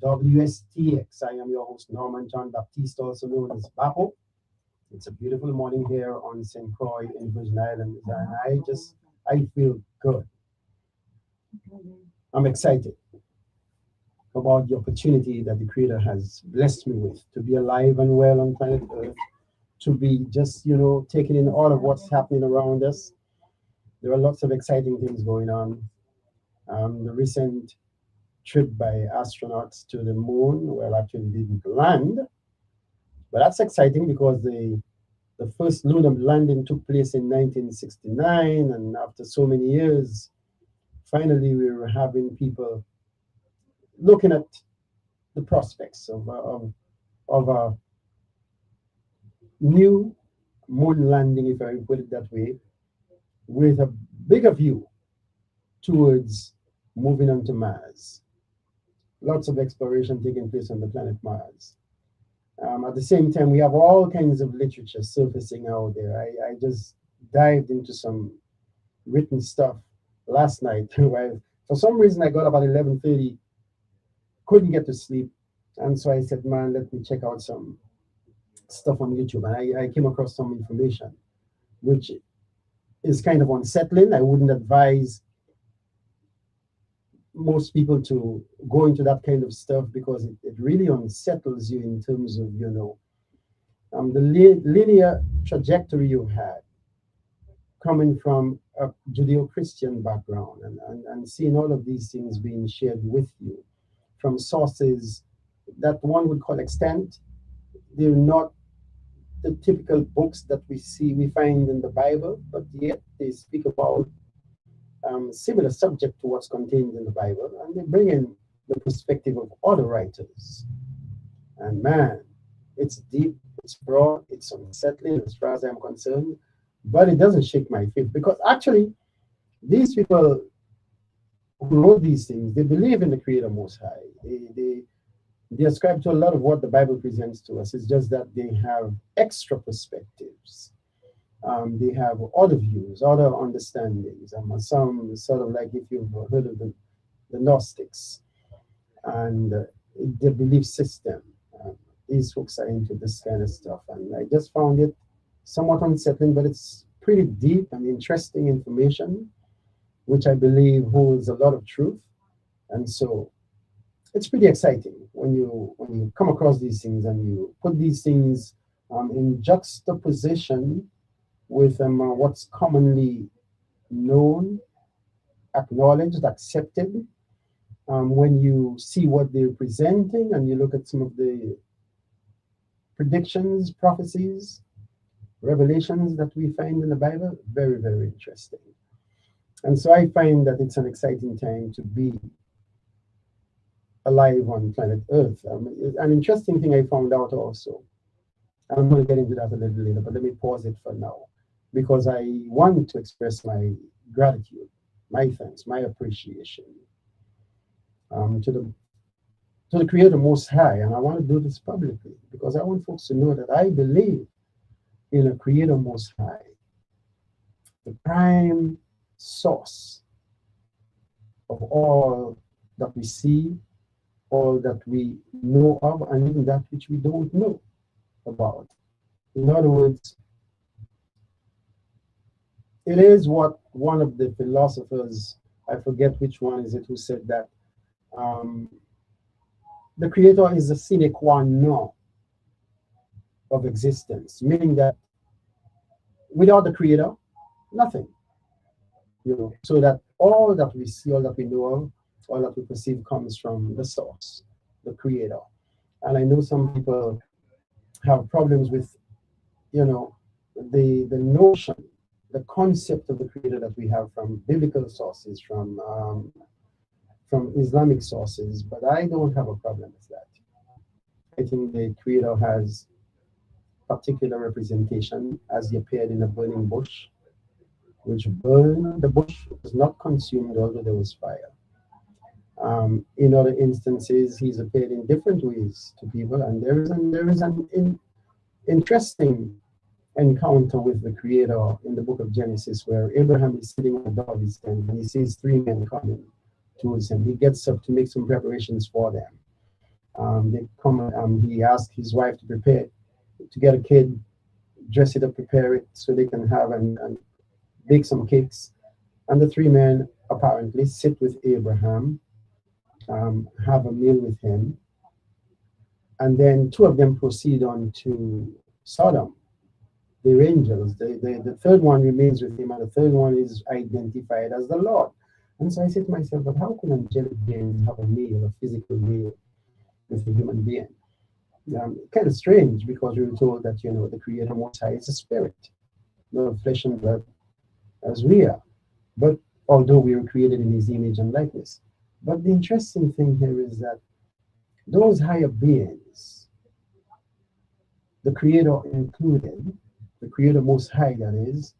WSTX. I am your host, Norman John Baptiste, also known as Bappo. It's a beautiful morning here on St. Croix in Virgin Islands, and I feel good. I'm excited about the opportunity that the Creator has blessed me with to be alive and well on planet Earth, to be just, taking in all of what's happening around us. There are lots of exciting things going on. The recent trip by astronauts to the moon, well, actually didn't land, but that's exciting because the first lunar landing took place in 1969, and after so many years, finally we were having people looking at the prospects of a new moon landing, if I put it that way, with a bigger view towards moving on to Mars. Lots of exploration taking place on the planet Mars. At the same time, we have all kinds of literature surfacing out there. I just dived into some written stuff last night. Where for some reason, I got up at 11:30, couldn't get to sleep. And so I said, man, let me check out some stuff on YouTube. And I came across some information, which is kind of unsettling. I wouldn't advise most people to go into that kind of stuff because it really unsettles you in terms of, the linear trajectory you had coming from a Judeo-Christian background and seeing all of these things being shared with you from sources that one would call extant. They're not the typical books that we find in the Bible, but yet they speak about similar subject to what's contained in the Bible, and they bring in the perspective of other writers. And man, it's deep, it's broad, it's unsettling as far as I'm concerned, but it doesn't shake my faith, because actually these people who wrote these things, they believe in the Creator Most High. They ascribe to a lot of what the Bible presents to us. It's just that they have extra perspectives. They have other views, other understandings. Some sort of like, if you've heard of the Gnostics and their belief system. These folks are into this kind of stuff. And I just found it somewhat unsettling, but it's pretty deep and interesting information, which I believe holds a lot of truth. And so it's pretty exciting when you come across these things and you put these things in juxtaposition with what's commonly known, acknowledged, accepted. When you see what they're presenting and you look at some of the predictions, prophecies, revelations that we find in the Bible, very, very interesting. And so I find that it's an exciting time to be alive on planet Earth. An interesting thing I found out also, and I'm going to get into that a little later, but let me pause it for now, because I want to express my gratitude, my thanks, my appreciation to the Creator Most High. And I want to do this publicly because I want folks to know that I believe in a Creator Most High, the prime source of all that we see, all that we know of, and even that which we don't know about. In other words, it is what one of the philosophers, I forget which one is it, who said that the Creator is the sine qua non of existence, meaning that without the Creator, nothing. So that all that we see, all that we know of, all that we perceive comes from the source, the Creator. And I know some people have problems with, the notion, the concept of the Creator that we have from biblical sources, from Islamic sources, but I don't have a problem with that. I think the Creator has particular representation as he appeared in a burning bush, which burned. The bush was not consumed, although there was fire. In other instances, he's appeared in different ways to people, and there is an interesting encounter with the Creator in the book of Genesis, where Abraham is sitting on the door of his tent and he sees three men coming towards him. He gets up to make some preparations for them. They come. He asked his wife to prepare, to get a kid, dress it up, prepare it so they can have and bake some cakes. And the three men apparently sit with Abraham, have a meal with him, and then two of them proceed on to Sodom. They're angels. The third one remains with him, and the third one is identified as the Lord. And so I said to myself, but how could angelic beings have a meal, a physical meal with a human being? Kind of strange because we were told that, the Creator Most High is a spirit, not flesh and blood as we are. But although we were created in his image and likeness. But the interesting thing here is that those higher beings, the Creator included, the Creator Most High that is,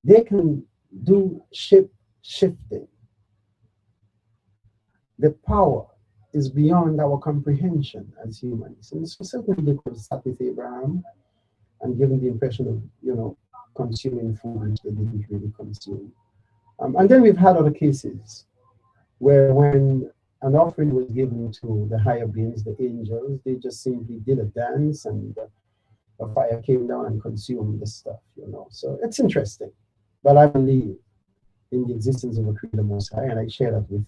they can do shifting. The power is beyond our comprehension as humans. And so certainly they could have sat with Abraham and given the impression of, consuming food which they didn't really consume. And then we've had other cases where when an offering was given to the higher beings, the angels, they just simply did a dance and a fire came down and consumed the stuff, So it's interesting. But I believe in the existence of a Creator Most High, and I share that with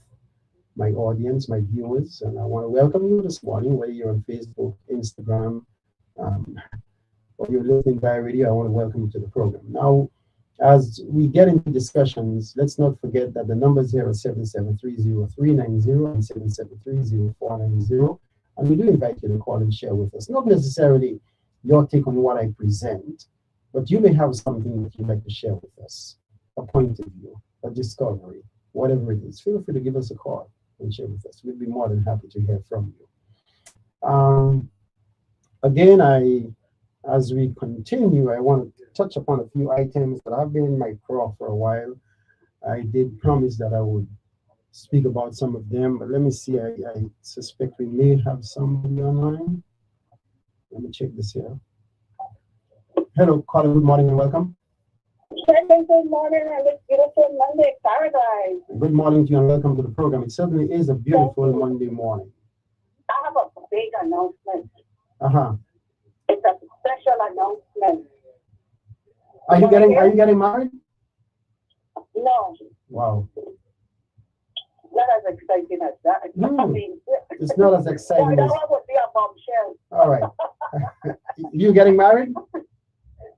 my audience, my viewers, and I want to welcome you this morning, whether you're on Facebook, Instagram, or you're listening via radio. I want to welcome you to the program. Now, as we get into discussions, let's not forget that the numbers here are 7730390 and 7730490. And we do invite you to call and share with us. Not necessarily your take on what I present, but you may have something that you'd like to share with us, a point of view, a discovery, whatever it is. Feel free to give us a call and share with us. We'd be more than happy to hear from you. Again, as we continue, I want to touch upon a few items that have been in my craw for a while. I did promise that I would speak about some of them, but let me see. I suspect we may have somebody online. Let me check this here. Hello, Colin. Good morning and welcome. Good morning and it's beautiful Monday paradise. Good morning to you and welcome to the program. It certainly is a beautiful Monday morning. I have a big announcement. Uh-huh. It's a special announcement. Are you getting married? No. Wow. Not as exciting as that. It's not as exciting that as... one would be a bombshell. All right. You getting married?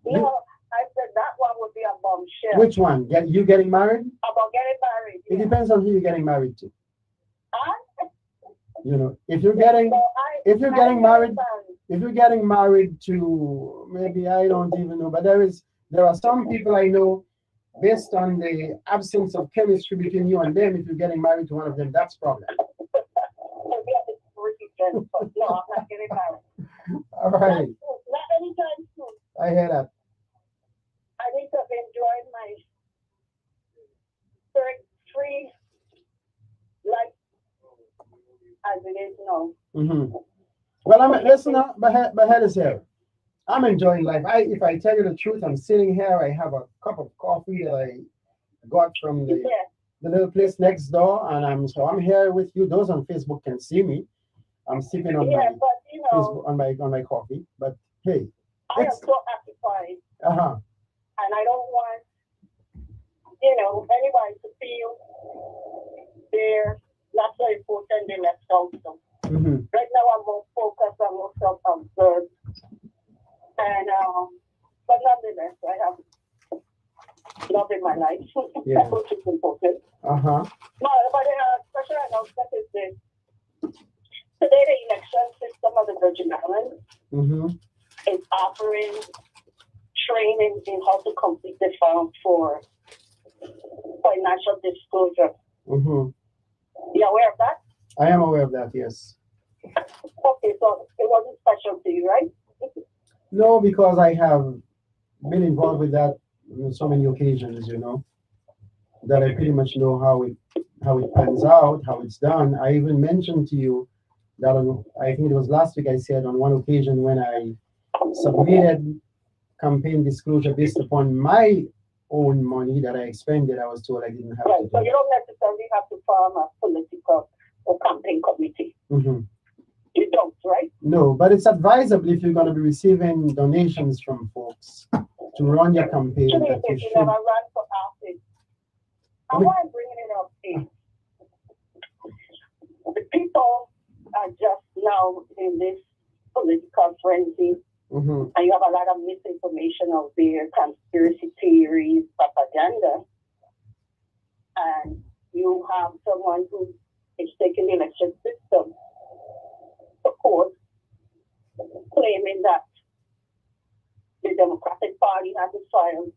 No, I said that one would be a bombshell. Which one? You getting married? About getting married. It depends on who you're getting married to. Huh? If you're getting married to, maybe I don't even know, but there are some people I know, based on the absence of chemistry between you and them, if you're getting married to one of them, that's problem. No, I'm not getting married. All right. Not anytime soon. I hear that. I need to enjoy my free life as it is now. Mm-hmm. Well, listen, my head is here. I'm enjoying life. If I tell you the truth, I'm sitting here. I have a cup of coffee that I got from the little place next door, and I'm here with you. Those on Facebook can see me. I'm sipping on Facebook, on my coffee. But hey, I am so occupied. Uh-huh. And I don't want, anybody to feel they're not so important, they left out. So right now I'm more focused, I'm more self-observed. And, but nonetheless, I have love in my life, which is important. Uh-huh. No, but the special announcement is this. Today, the election system of the Virgin Islands is offering training in how to complete the form for financial disclosure. You aware of that? I am aware of that, yes. Okay, so it wasn't special to you, right? No, because I have been involved with that on so many occasions, that I pretty much know how it pans out, how it's done. I even mentioned to you that I think it was last week I said on one occasion when I submitted campaign disclosure based upon my own money that I expended, I was told I didn't have to do. So you don't necessarily have to form a political or campaign committee. Mm-hmm. You don't, right? No, but it's advisable if you're going to be receiving donations from folks to run your campaign that you should. Never run for office. And why I'm bringing it up is the people are just now in this political frenzy, and you have a lot of misinformation out there, conspiracy theories, propaganda, and you have someone who is taking the election system, of course, claiming that the Democratic Party has filed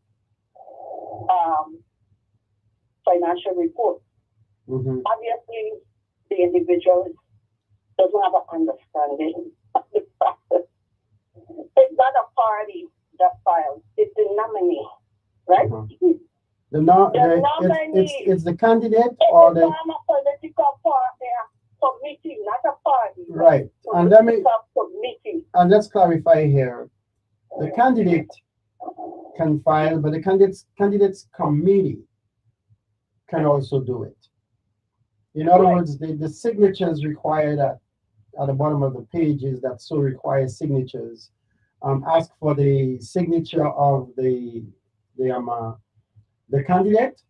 financial reports. Obviously, the individual doesn't have an understanding of the process. It's not a party that files, it's the nominee, right? The nominee. It's the candidate or the political party committee, not a party. Right. And let's clarify here. The candidate can file, but the candidates committee can also do it. In other words, the signatures required at the bottom of the page is that so requires signatures. Ask for the signature of the candidate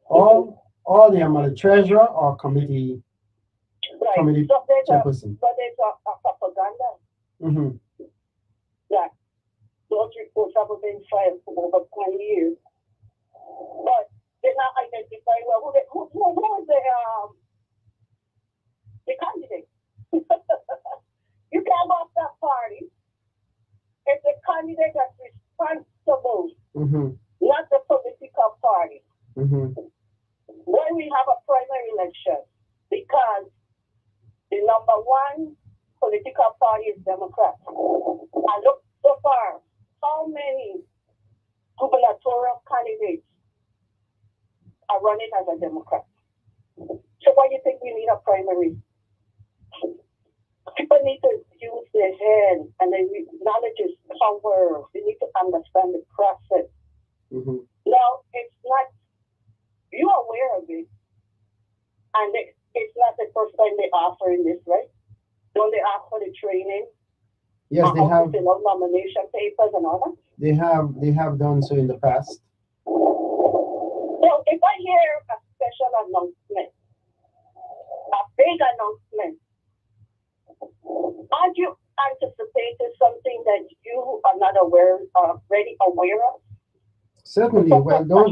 or the treasurer or committee chairperson. But there's a propaganda that those reports have been filed for over 20 years. But they're not identifying well who is the candidate. You can't vote that party. It's the candidate that's responsible, not the political party. When we have a primary election, because the number one political party is Democrat. I look so far, how many gubernatorial candidates are running as a Democrat? So why do you think we need a primary? People need to use their head, and knowledge is power. They need to understand the process. Now, it's not, you're aware of it, and it's not the first time they're offering this, right? Don't they ask for the training? Yes, they have. Fill out nomination papers and all that? They have done so in the past. So if I hear a special announcement, a big announcement, aren't you anticipating something that you are not already aware of? Certainly. Well,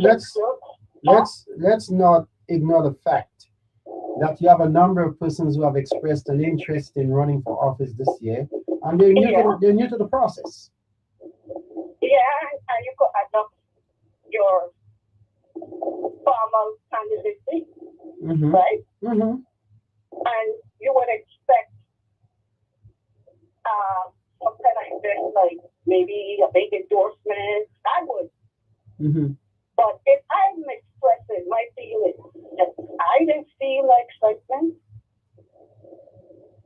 let's not ignore the fact that you have a number of persons who have expressed an interest in running for office this year, and they're new to the process. Yeah, and you could adopt your formal candidacy, right? And you would expect some kind of event, like maybe a big endorsement. I would. But if I'm expressing my feelings, that I didn't feel excitement,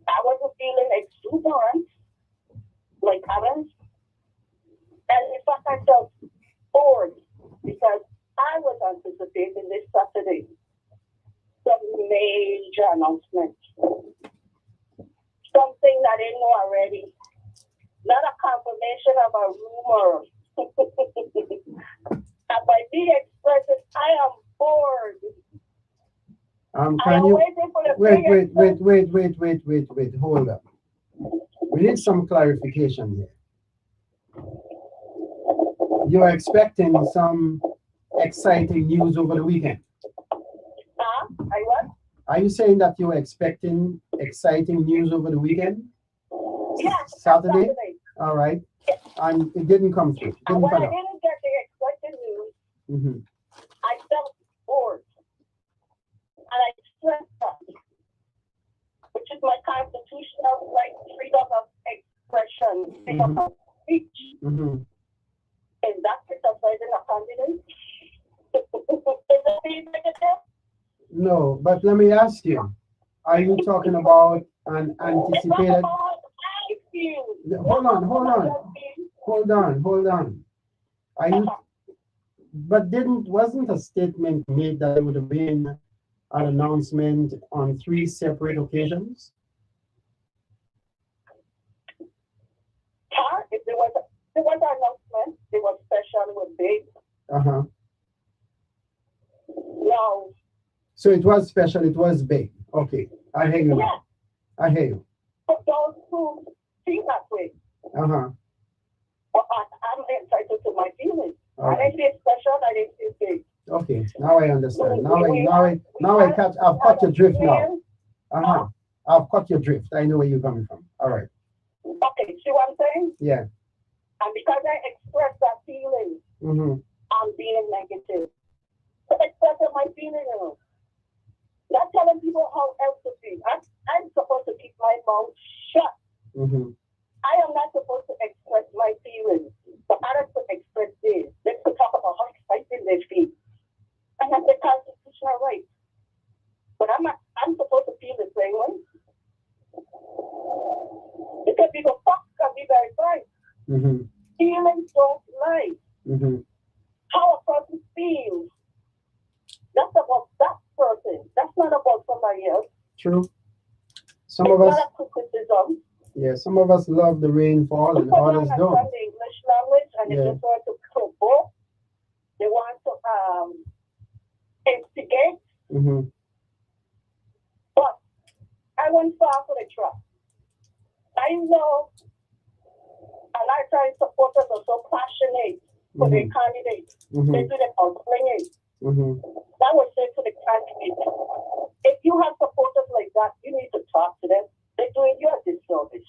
I wasn't feeling exuberant like others, and in fact I felt bored because I was anticipating this Saturday some major announcement, something that I didn't know already, not a confirmation of a rumor. And by me expressing, I am bored. Can you wait, hold up. We need some clarification here. You are expecting some exciting news over the weekend. I what? Are you saying that you are expecting exciting news over the weekend? Yes. Saturday? All right. And it didn't come through. And when I didn't get the expected news, I felt bored. And I expressed that, which is my constitutional right, freedom of expression, freedom of speech. Is that criticizing a candidate? Is it being negative? No, but let me ask you, are you talking about an anticipated... Hold on. Are you... But wasn't a statement made that there would have been an announcement on 3 separate occasions? If there was an announcement, it was special with big. Uh-huh. No. So it was special, it was big. Okay. I hear you. Yeah. I hear you. For those who feel that way. Uh-huh. But I'm entitled to my feelings. Right. I didn't feel special, I didn't feel big. Okay, now I understand. I've caught your drift now. Uh-huh. I've caught your drift. I know where you're coming from. All right. Okay, see what I'm saying? Yeah. And because I express that feeling, I'm being negative. So expressing my feeling, not telling people how else to feel. I'm supposed to keep my mouth shut. I am not supposed to express my feelings. The others could express theirs. They could talk about how excited they feel. And that's the constitutional right. But I'm supposed to feel the same way. Because people facts can be very right. Feelings don't lie. How a person feels, that's about that person. That's not about somebody else. True. Some of us. Not a criticism. Yeah, some of us love the rainfall and others don't. They understand the English language and they just want to provoke. They want to instigate. But I won't fall for the trap. I know a lot of times supporters are so passionate for their candidates. They do the complaining. That was said to the candidate. If you have supporters like that, you need to talk to them. They're doing you a disservice.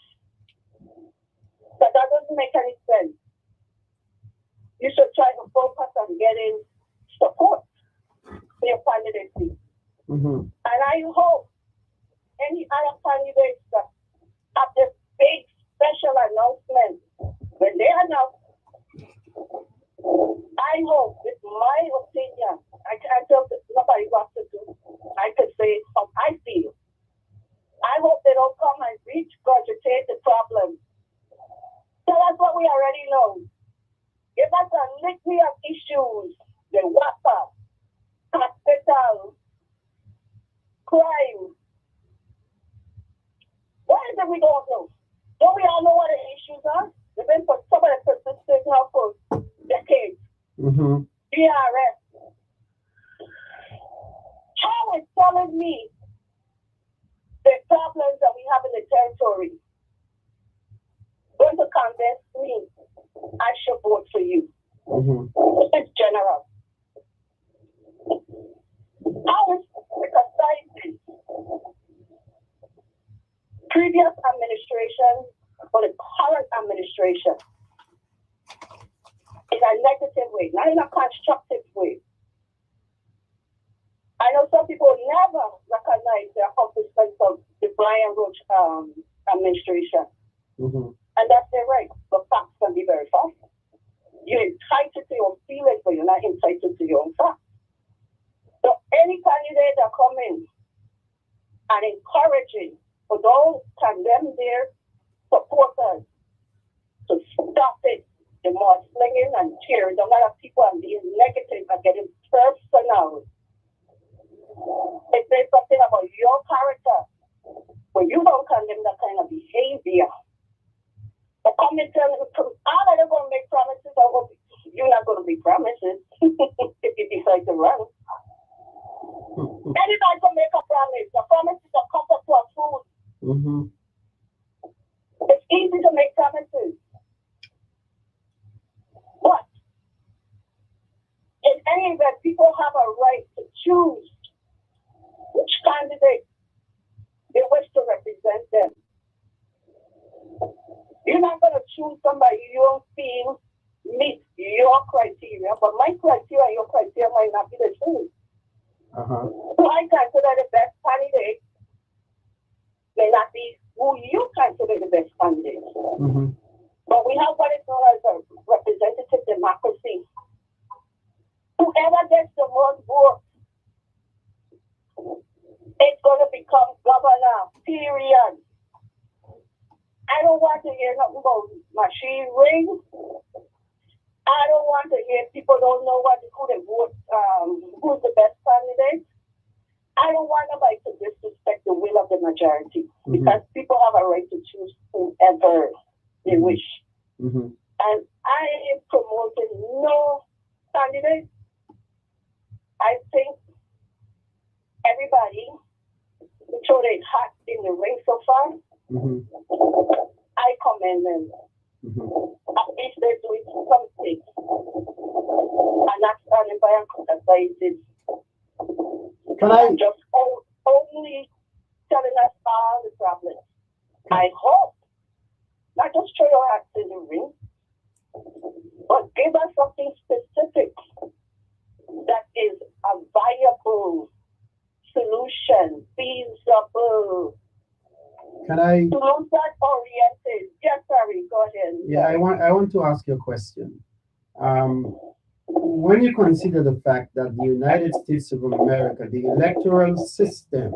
That doesn't make any sense. You should try to focus on getting support for your candidacy. And I hope any other candidates that have this big special announcement, when they announce, I hope, it's my opinion, I can't tell nobody what to do. I could say how I feel. I hope they don't come and regurgitate the problem. Tell us what we already know. Give us a litany of issues, the WhatsApp, hospital, crime. What is it we don't know? Don't we all know what the issues are? They've been for some of the persistent now for decades. DRS. How is telling me the problems that we have in the territory going to convince me I should vote for you? It's general. How is the society, previous administration or the current administration, in a negative way, not in a constructive way? I know some people never recognize the accomplishments of the Brian Roach administration. And that's their right. But facts can be very fast. You're entitled to your feelings, but you're not entitled to your own facts. So any candidate that come in and encouraging, for those condemn their supporters to stop it, the more slinging and cheering. A lot of people are being negative and getting personal. They say something about your character, but you don't condemn that kind of behavior. But come and tell me, all of them going to make promises. You're not going to make promises if you decide to run. Anybody can make a promise. A promise is a comfort to a food. It's easy to make promises. But in any event, people have a right to choose which candidate they wish to represent them. You're not going to choose somebody you don't feel meets your criteria, but my criteria and your criteria might not be the same. So I consider the best candidate may not be who you consider the best candidate. But we have what is known as a representative democracy. Whoever gets the most votes, it's going to become governor, period. I don't want to hear nothing about machine rings. I don't want to hear people don't know who they vote, who's the best candidate. I don't want nobody to disrespect the will of the majority because people have a right to choose whoever they wish. And I am promoting no candidate. I think everybody who throw their hat in the ring so far, I commend them. At least they're doing something. And not standing by and criticizing. Can I just only telling us all the problems? I hope not just throw your hats in the ring, but give us something specific that is a viable solution, feasible. Can I? Solution oriented. Yes, sorry. Go ahead. Yeah, I want to ask you a question. When you consider the fact that the United States of America, the electoral system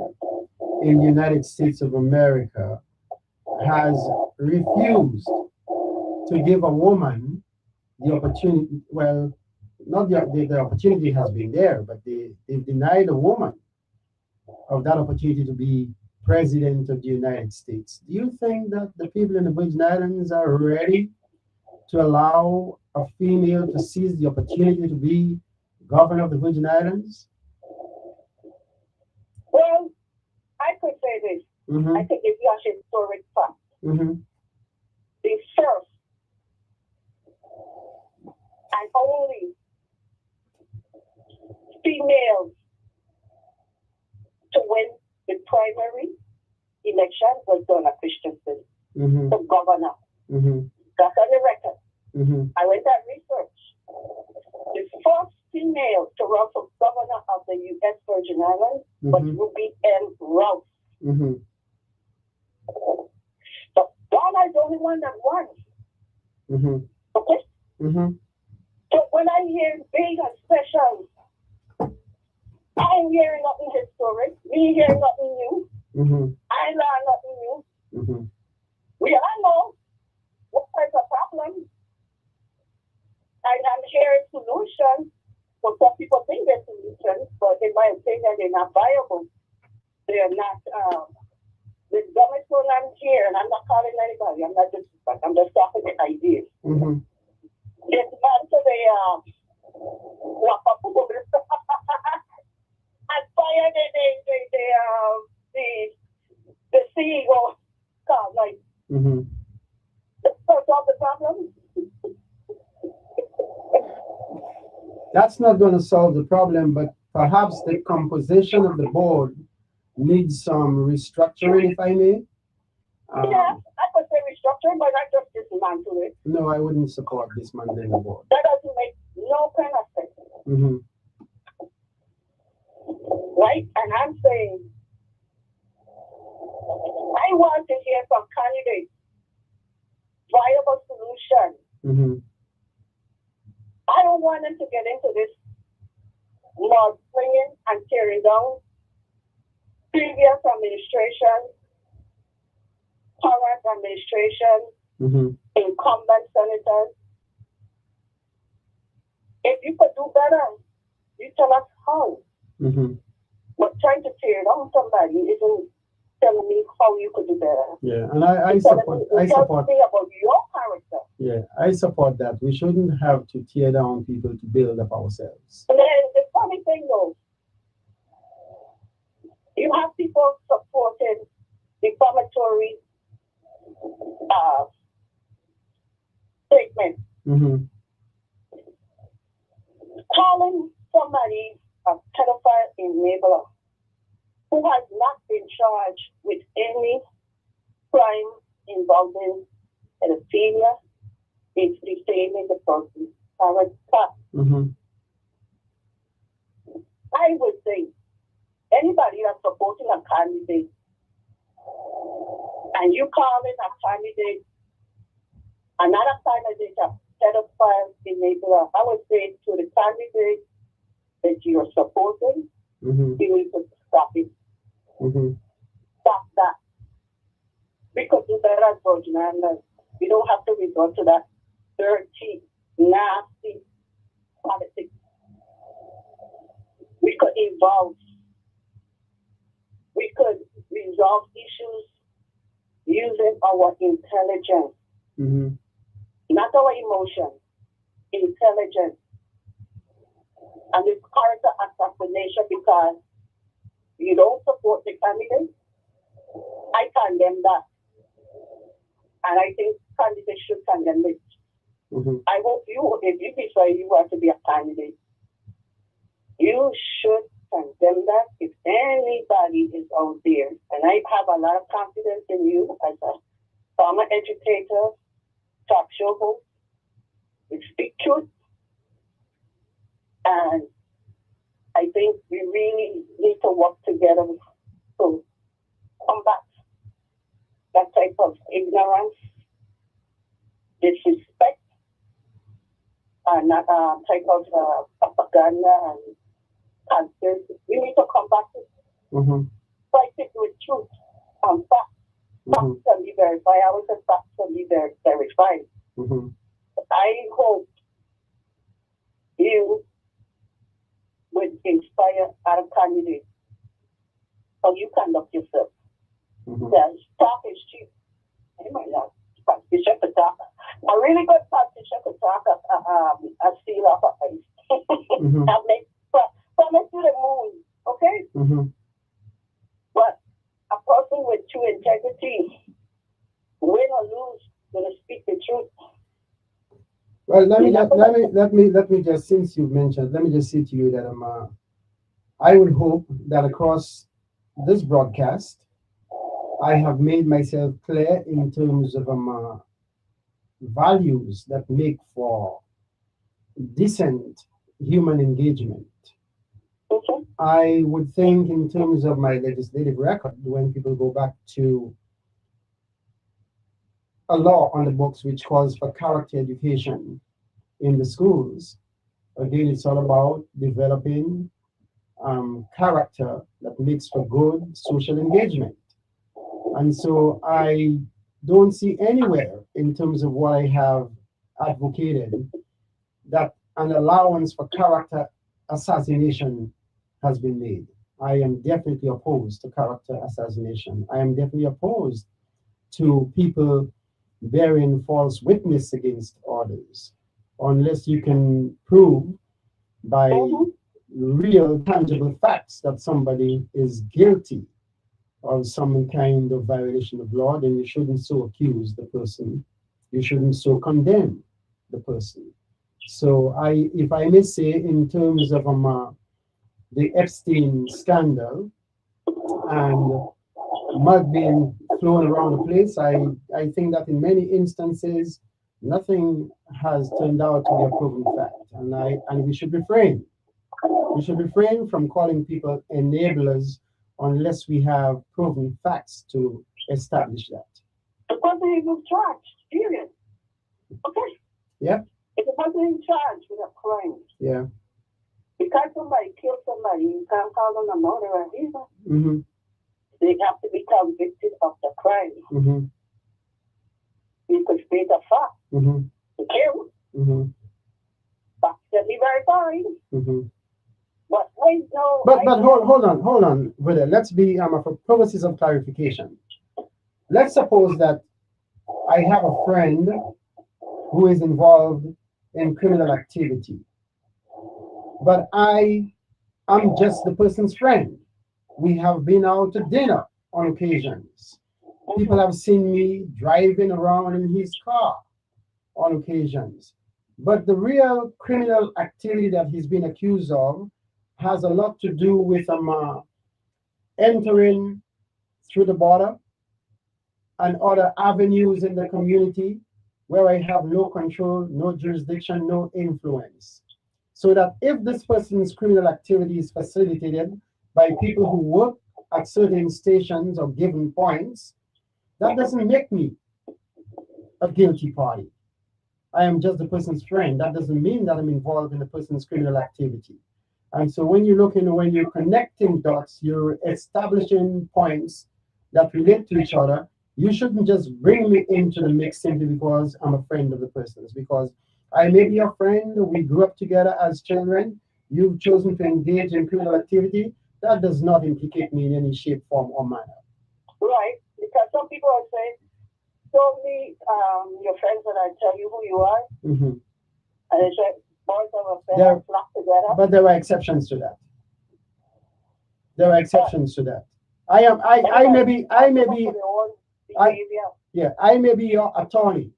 in the United States of America has refused to give a woman the opportunity, well, not the opportunity has been there, but they've denied a woman of that opportunity to be president of the United States. Do you think that the people in the Virgin Islands are ready to allow a female to seize the opportunity to be governor of the Virgin Islands? Well, I could say this. I think it's a historic fact. The first and only female to win the primary election was Donna Christensen, the governor. That's on the record. I went and researched. The first female to run for governor of the U.S. Virgin Islands was Ruby M. Rouse. So Donna is the only one that won. Okay? So when I hear big and special, I ain't hearing nothing historic. We hear nothing new. I learn nothing new. We all know what is a problem. And I'm hearing solutions. But some people think they're solutions, but in my opinion, they're not viable. They're not, the dumbest one I'm here, and I'm not calling anybody. I'm not disrespecting. I'm just talking the ideas. This man today, wrap up and fire the CEO. God, like, that's all the problem. That's not going to solve the problem, but perhaps the composition of the board needs some restructuring, if I may. Yeah, I could say restructuring, but not just dismantle it. No, I wouldn't support dismantling the board. That doesn't make no kind of sense. Right? And I'm saying, I want to hear from candidates viable solution. I don't want them to get into this mud slinging and tearing down previous administration, current administration, incumbent senators. If you could do better, you tell us how. But trying to tear down somebody isn't telling me how you could do better. Yeah, and I support. Me about your character. Yeah, I support that. We shouldn't have to tear down people to build up ourselves. And then the funny thing though, you have people supporting defamatory statements. Calling somebody a pedophile enabler who has not been charged with any crime involving pedophilia is defaming the person's character. I would say anybody that's supporting a candidate and you calling a candidate another candidate a pedophile enabler, I would say to the candidate that you're supporting, you need to stop it. Stop that. Because do that as Virgin Islands. We don't have to resort to that dirty, nasty politics. We could evolve we could resolve issues using our intelligence, not our emotions, intelligence. And it's character assassination because you don't support the candidate. I condemn that. And I think candidates should condemn it. I hope you, if you decide you want to be a candidate, you should condemn that if anybody is out there. And I have a lot of confidence in you as a former educator, talk show host, we speak truth. And I think we really need to work together to combat that type of ignorance, disrespect, and that type of propaganda and conspiracy. We need to combat it. Fight it with truth and facts. Facts can be verified. I would say facts can be verified. I hope you would inspire other candidates how you conduct yourself. Because talk is cheap. You might not politician could talk. A really good politician could talk a seal off a face. And make promise to the moon, okay? But a person with true integrity, win or lose, gonna speak the truth. Well, let me just, since you've mentioned, let me just say to you that I would hope that across this broadcast, I have made myself clear in terms of values that make for decent human engagement. I would think in terms of my legislative record, when people go back to a law on the books which calls for character education in the schools, again, it's all about developing character that makes for good social engagement. And so I don't see anywhere in terms of what I have advocated that an allowance for character assassination has been made. I am definitely opposed to character assassination. I am definitely opposed to people bearing false witness against others, unless you can prove by real tangible facts that somebody is guilty of some kind of violation of law, then you shouldn't so accuse the person. You shouldn't so condemn the person. So if I may say, in terms of the Epstein scandal and mud being thrown around the place, I think that in many instances, nothing has turned out to be a proven fact. And we should refrain. We should refrain from calling people enablers unless we have proven facts to establish that. The person is charged, period. Okay? Yeah. If the person is charged with a crime, yeah. Because somebody killed somebody, you can't call them a murderer either. They have to be convicted of the crime. You could state a fact. The kill. Facts can be verified. But wait, no. But hold on, brother. Let's be for purposes of clarification. Let's suppose that I have a friend who is involved in criminal activity, but I am just the person's friend. We have been out to dinner on occasions. People have seen me driving around in his car on occasions. But the real criminal activity that he's been accused of has a lot to do with entering through the border and other avenues in the community where I have no control, no jurisdiction, no influence. So that if this person's criminal activity is facilitated by people who work at certain stations or given points, that doesn't make me a guilty party. I am just the person's friend. That doesn't mean that I'm involved in the person's criminal activity. And so when you're connecting dots, you're establishing points that relate to each other. You shouldn't just bring me into the mix simply because I'm a friend of the person's. Because I may be a friend, we grew up together as children, you've chosen to engage in criminal activity, that does not implicate me in any shape, form, or manner. Right, because some people are saying, show me your friends and I tell you who you are. Mm-hmm. And they say, boys of a feather flock together. But there are exceptions to that. There are exceptions to that. I may be your attorney.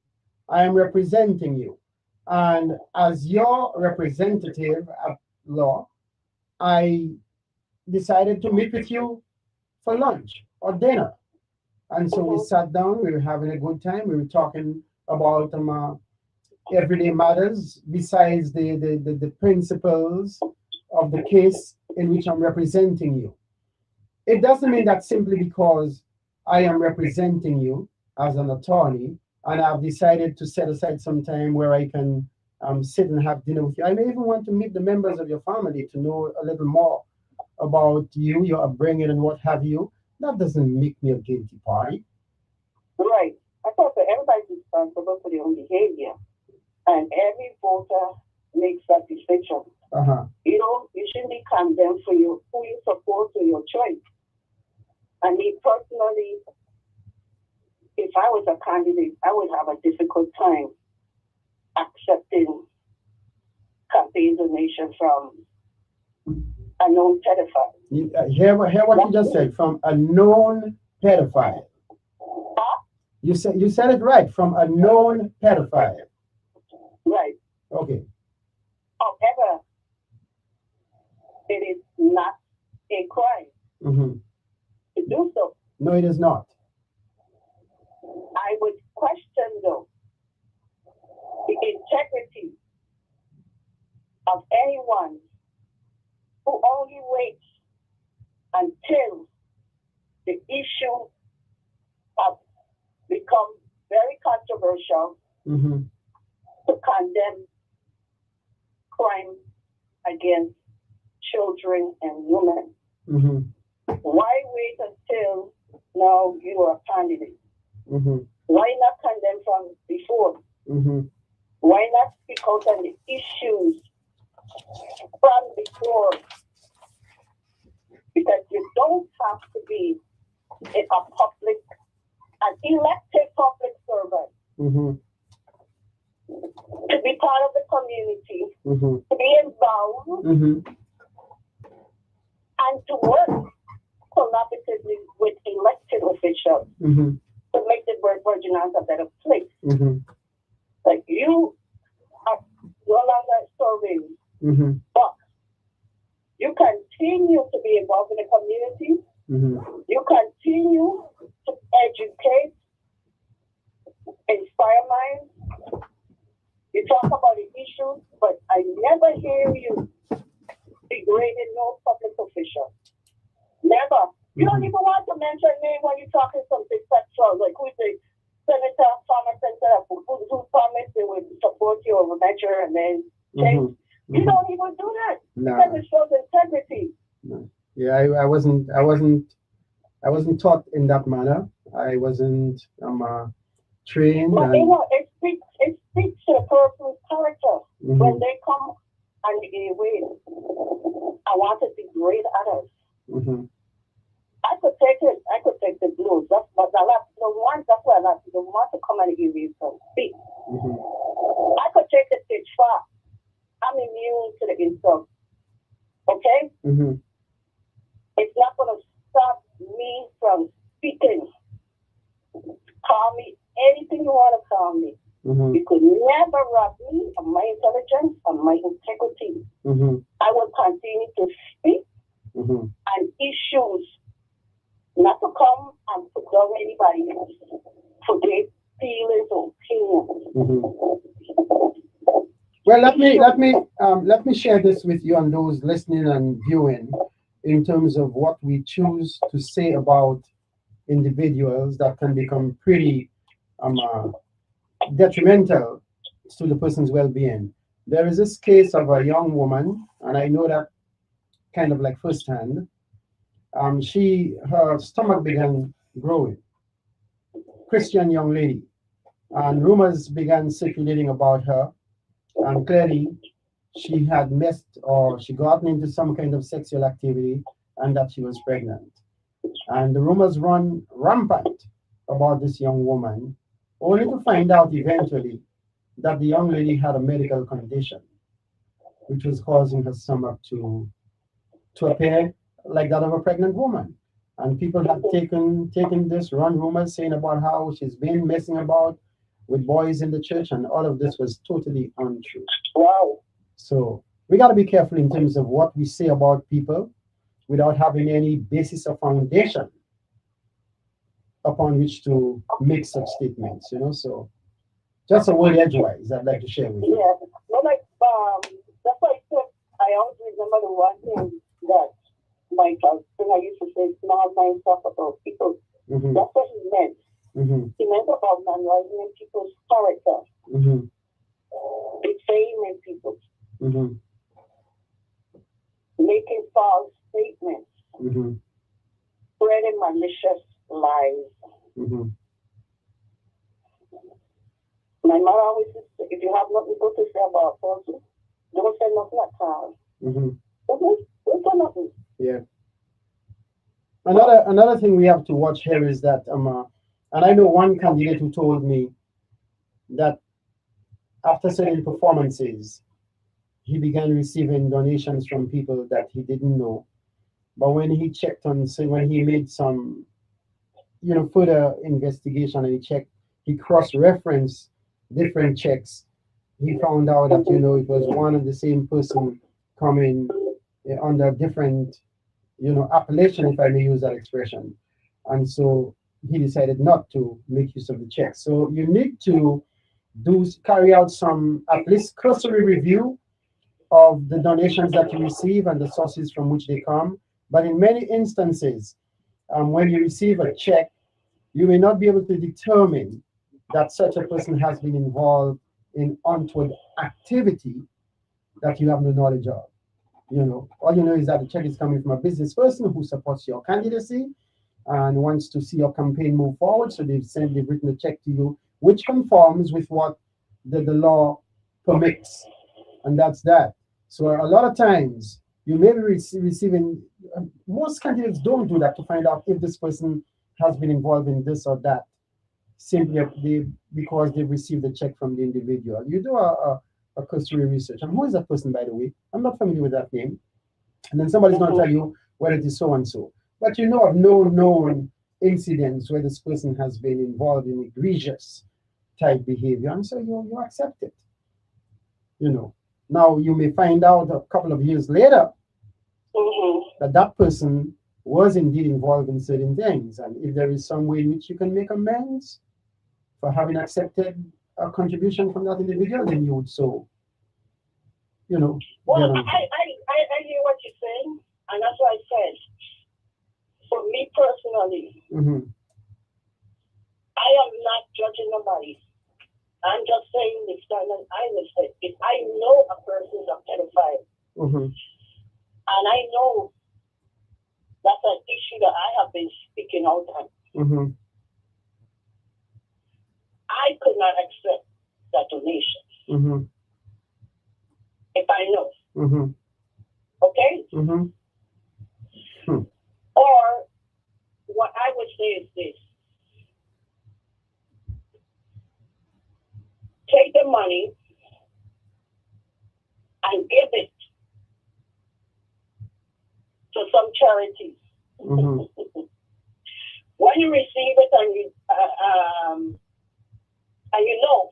I am representing you. And as your representative at law, I decided to meet with you for lunch or dinner. And so we sat down, we were having a good time, we were talking about everyday matters besides the principles of the case in which I'm representing you. It doesn't mean that simply because I am representing you as an attorney and I've decided to set aside some time where I can sit and have dinner with you. I may even want to meet the members of your family to know a little more about you, your upbringing, and what have you. That doesn't make me a guilty party. Right. I thought that everybody's responsible for their own behavior, and every voter makes that decision. You shouldn't be condemned for who you support or your choice. And me personally, if I was a candidate, I would have a difficult time accepting campaign donation from a known pedophile. Hear what you just said, from a known pedophile. You said it right, from a known pedophile. Right. Okay. However, it is not a crime to do so. No, it is not. I would question, though, the integrity of anyone who only waits until the issue has become very controversial to condemn crime against children and women. Why wait until now you are a candidate? Why not condemn from before? Why not speak out on the issues from before? Because you don't have to be an elected public servant to be part of the community, to be involved, and to work collaboratively with elected officials to make the Virgin Islands a better place. Like you are no longer serving, but you continue to be involved in the community. You continue to educate, inspire minds. You talk about the issues, but I never hear you degrading no public official. Never. You don't even want to mention name when you're talking something sexual, like who's the senator, farmer senator, who promised they would support you over measure and then change. You don't even do that. No. Because it shows integrity. No. Yeah, I wasn't taught in that manner. I wasn't trained. But you know, it speaks to a person's character when they come and they wait. I want to degrade others. I could take it. I could take the blues. But the ones that's why I like the ones to come and give you some speak. I could take the pitch far. I'm immune to the insult. Okay? It's not going to stop me from speaking. Call me anything you want to call me. You could never rob me of my intelligence and my integrity. I will continue to speak on issues, not to come and put down anybody else for their feelings or opinions. Well, let me share this with you and those listening and viewing in terms of what we choose to say about individuals that can become pretty detrimental to the person's well-being. There is this case of a young woman, and I know that kind of like firsthand. Her stomach began growing. Christian young lady, and rumors began circulating about her. And clearly, she had messed or she gotten into some kind of sexual activity and that she was pregnant. And the rumors run rampant about this young woman, only to find out eventually that the young lady had a medical condition which was causing her stomach to appear like that of a pregnant woman. And people have taken this, run rumors saying about how she's been messing about with boys in the church, and all of this was totally untrue. Wow. So we got to be careful in terms of what we say about people without having any basis or foundation upon which to make such statements, you know. So just a word edgewise I'd like to share with you. Yeah. Well, like, that's why I said I always remember the one thing that my husband I used to say, small mind talk about people. Mm-hmm. That's what he meant. Mm-hmm. He meant about analyzing people's character, Mm-hmm. defaming people, Mm-hmm. making false statements, Mm-hmm. spreading malicious lies. Mm-hmm. My mother always said, if you have nothing good to say about a person, don't say nothing at all. Mm-hmm. Don't say nothing. Yeah. Another thing we have to watch here is that and I know one candidate who told me that after certain performances, he began receiving donations from people that he didn't know. But when he checked on, so when he made some, further investigation and he cross-referenced different checks, he found out that, it was one and the same person coming under different, appellation, if I may use that expression. And so he decided not to make use of the check. So you need to carry out some at least cursory review of the donations that you receive and the sources from which they come. But in many instances, when you receive a check, you may not be able to determine that such a person has been involved in untoward activity that you have no knowledge of. All you know is that the check is coming from a business person who supports your candidacy and wants to see your campaign move forward. So they've written a check to you, which conforms with what the law permits. And that's that. So a lot of times you may be receiving, most candidates don't do that to find out if this person has been involved in this or that, simply because they've received a check from the individual. You do a cursory research. And who is that person, by the way? I'm not familiar with that name. And then somebody's going to tell you, well, it is so and so. But you know of no known incidents where this person has been involved in egregious type behavior. And so you accept it. Now you may find out a couple of years later that person was indeed involved in certain things. And if there is some way in which you can make amends for having accepted a contribution from that individual, then you would so, Well, I hear what you're saying, and that's why I said, for me personally, I am not judging nobody. I'm just saying this kind of I if I know a person is a pedophile, and I know that's an issue that I have been speaking out on, I could not accept that donation if I know. Okay? Or what I would say is this. Take the money and give it to some charities. When you receive it and you know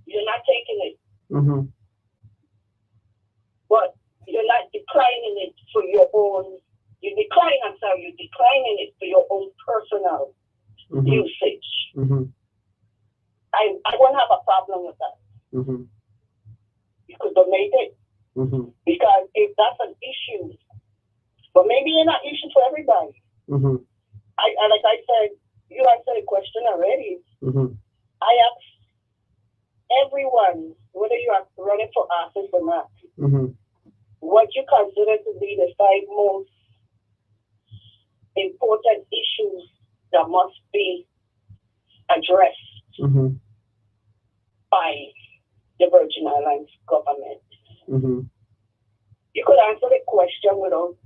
you're not taking it, but you're not declining it for your own. You're declining it for your own personal usage. I won't have a problem with that. You could donate it. Because if that's an issue, but maybe it's not an issue for everybody. Like I said, you answered the question already. I ask everyone, whether you are running for office or not, what you consider to be the 5 most important issues that must be addressed by the Virgin Islands government. You could answer the question without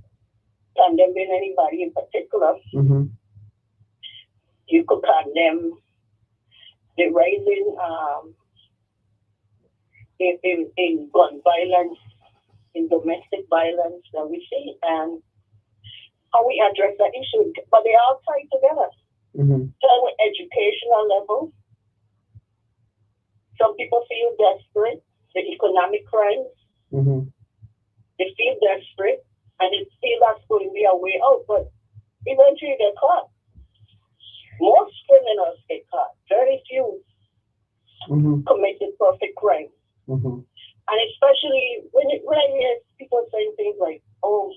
condemning anybody in particular. Mm-hmm. You could condemn the rising in gun violence, in domestic violence that we see, and how we address that issue. But they all tie together. Mm-hmm. So with educational level, some people feel desperate. The economic crimes, Mm-hmm. they feel desperate, and they feel that's going to be a way out. But eventually they're caught. Most criminals get caught. Very few Mm-hmm. commit the perfect crime. Mm-hmm. And especially when I hear people saying things like, oh,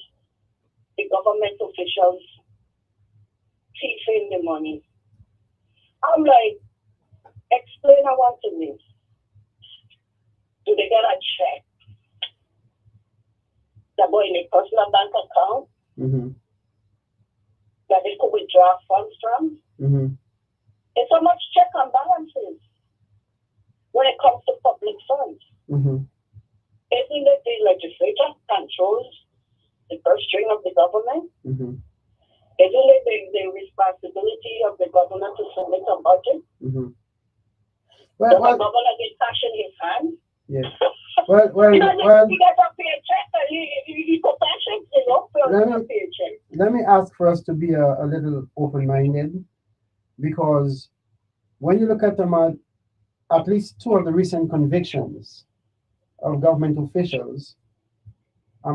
the government officials thieving the money. I'm like, explain I want to me. Do they get a check that go in a personal bank account Mm-hmm. that they could withdraw funds from? Mm-hmm. It's so much check and balances when it comes to public funds. Mm-hmm. Isn't it the legislature controls the purse string of the government? Mm-hmm. Isn't it the responsibility of the governor to submit a budget? Mm-hmm. Does the governor get cash in his hand? Yeah. Well, he got a paycheck and he put cash in, for a paycheck. Let me ask for us to be a little open-minded, because when you look at them at least two of the recent convictions of government officials,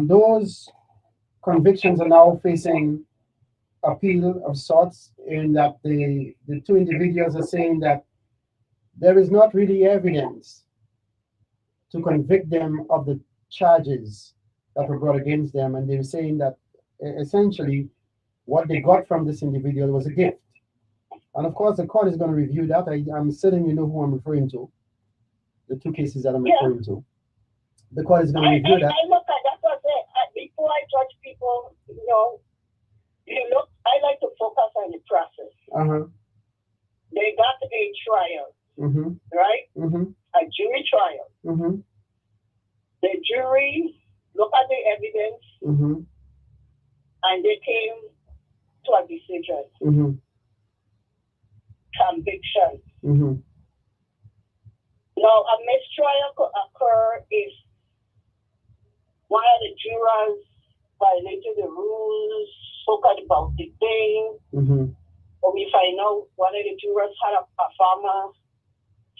those convictions are now facing appeal of sorts, in that the two individuals are saying that there is not really evidence to convict them of the charges that were brought against them, and they were saying that essentially what they got from this individual was a gift. And of course, the court is going to review that. I'm certain you know who I'm referring to, the two cases that I'm referring to. The court is going to review that. I look at that's what I said. Before I judge people, I like to focus on the process. Uh-huh. They got a trial, mm-hmm. right? Mm-hmm. A jury trial. Mm-hmm. The jury looked at the evidence, mm-hmm. and they came to a decision. Mm-hmm. Conviction. Mm-hmm. Now, a mistrial could occur if one of the jurors violated the rules, spoke about the thing, mm-hmm. or we find out one of the jurors had a former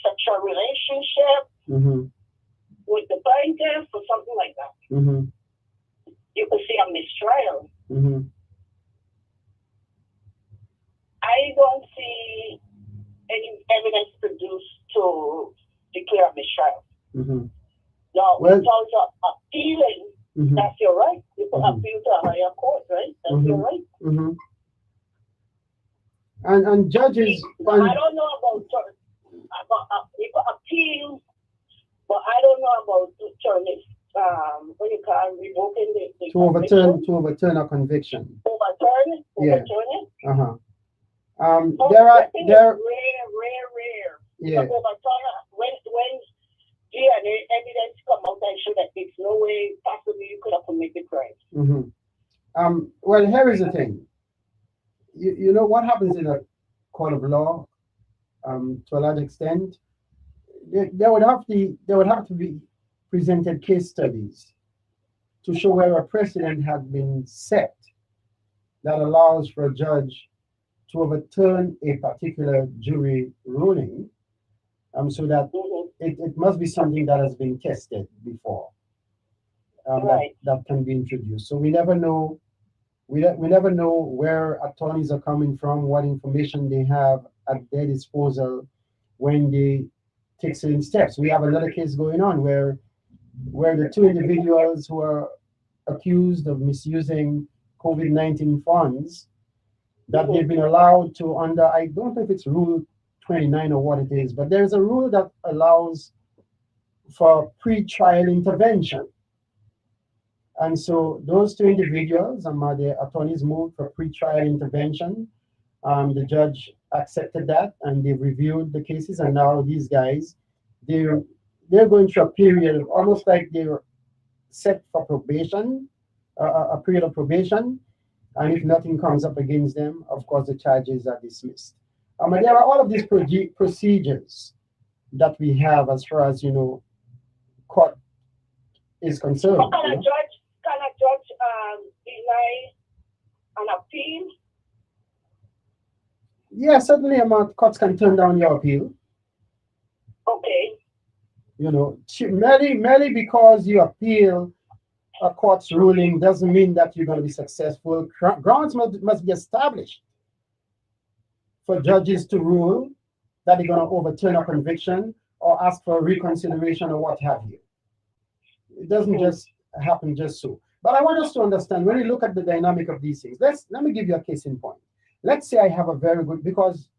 sexual relationship mm-hmm. with the plaintiff or something like that. Mm-hmm. You could see a mistrial. Mm-hmm. I don't see any evidence produced to declare a mistrial. Mm-hmm. Now, in terms of appealing, mm-hmm. that's your right. You can mm-hmm. appeal to a higher court, right? That's mm-hmm. your right. Mm-hmm. And judges. I don't know about you can appeal, but I don't know about turning what you call revoking the to overturn a conviction. Overturn it. Uh-huh. There are rare. Yeah. When DNA evidence come out and show that there's no way possibly you could have committed crime. Mm-hmm. Well, here is the thing. You know what happens in a court of law, to a large extent, there would have to be presented case studies to show where a precedent had been set that allows for a judge to overturn a particular jury ruling, so that mm-hmm. it must be something that has been tested before, right. that can be introduced. So we never know. We never know where attorneys are coming from, what information they have at their disposal when they take certain steps. We have another case going on where the two individuals who are accused of misusing COVID-19 funds, that mm-hmm. they've been allowed to, under, I don't know if it's Rule 29 or what it is, but there's a rule that allows for pre-trial intervention. And so those two individuals, the attorneys moved for pre-trial intervention. The judge accepted that, and they've reviewed the cases. And now these guys, they're going through a period of almost like they're set for probation, a period of probation. And if nothing comes up against them, of course, the charges are dismissed. And there are all of these procedures that we have as far as, court is concerned. But can a judge deny an appeal? Yeah, certainly courts can turn down your appeal. Okay. Merely because you appeal a court's ruling doesn't mean that you're going to be successful. Grounds must be established for judges to rule that they're going to overturn a conviction or ask for reconsideration or what have you. It doesn't just happen just so. But I want us to understand, when you look at the dynamic of these things, let me give you a case in point. Let's say I have a very good, because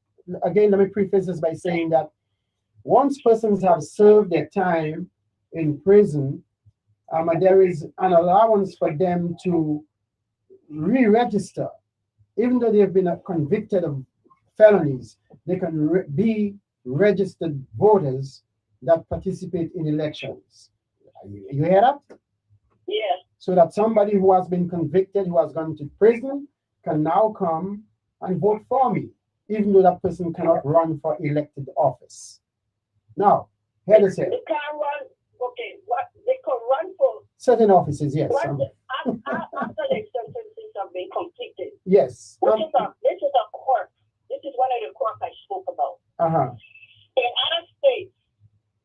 again, let me preface this by saying that once persons have served their time in prison, there is an allowance for them to re-register. Even though they have been convicted of felonies, they can be registered voters that participate in elections. You hear that? Yes. So that somebody who has been convicted, who has gone to prison, can now come and vote for me, even though that person cannot run for elected office. Now, here they say. They can't run. Okay, what they can run for certain offices, yes. After the sentences have been completed. Yes. This is a court. This is one of the courts I spoke about. In other states,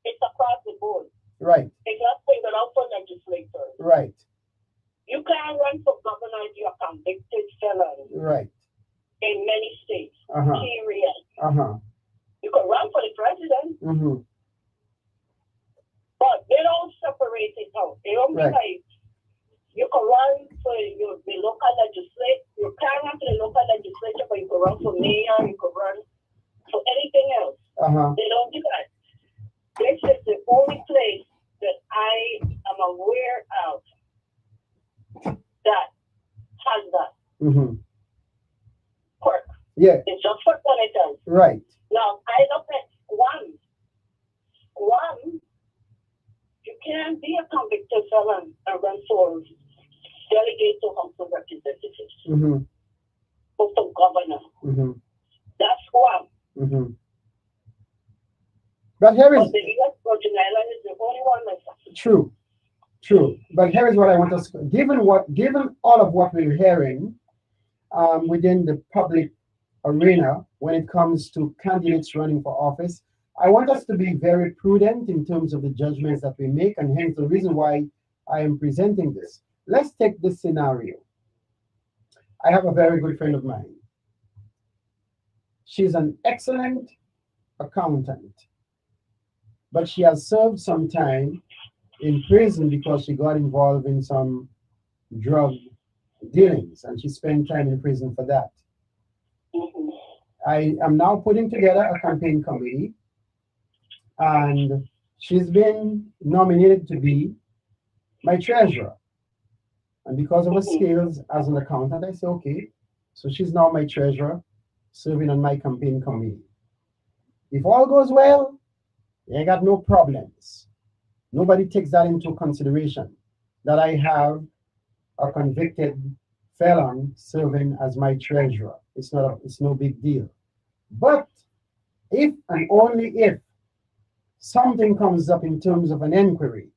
it's across the board. Right. It's not singled out for legislators. Right. You can't run for governor if you're a convicted felon. Right. In many states. Period. You can run for the president. But they don't separate it out. They don't be like, you can run for the local legislature. You can't run for the local legislature, but you can run for mayor, you can run for anything else. They don't do that. This is the only place that I am aware of that has that quirk. Yeah. It's just for senators. Right. Now, I look at one. You can't be a convicted felon and run for delegate to House of Representatives or for governor. That's one. But here is the U.S. Virgin Island is the only one like that. True. But here is what I want us to, given all of what we're hearing within the public arena when it comes to candidates running for office, I want us to be very prudent in terms of the judgments that we make, and hence the reason why I am presenting this. Let's take this scenario. I have a very good friend of mine. She's an excellent accountant, but she has served some time in prison because she got involved in some drug dealings, and she spent time in prison for that. I am now putting together a campaign committee, and she's been nominated to be my treasurer. And because of her skills as an accountant, I say, okay, so she's now my treasurer, serving on my campaign committee. If all goes well, I got no problems. Nobody takes that into consideration, that I have a convicted felon serving as my treasurer. It's no big deal. But if and only if something comes up in terms of an inquiry,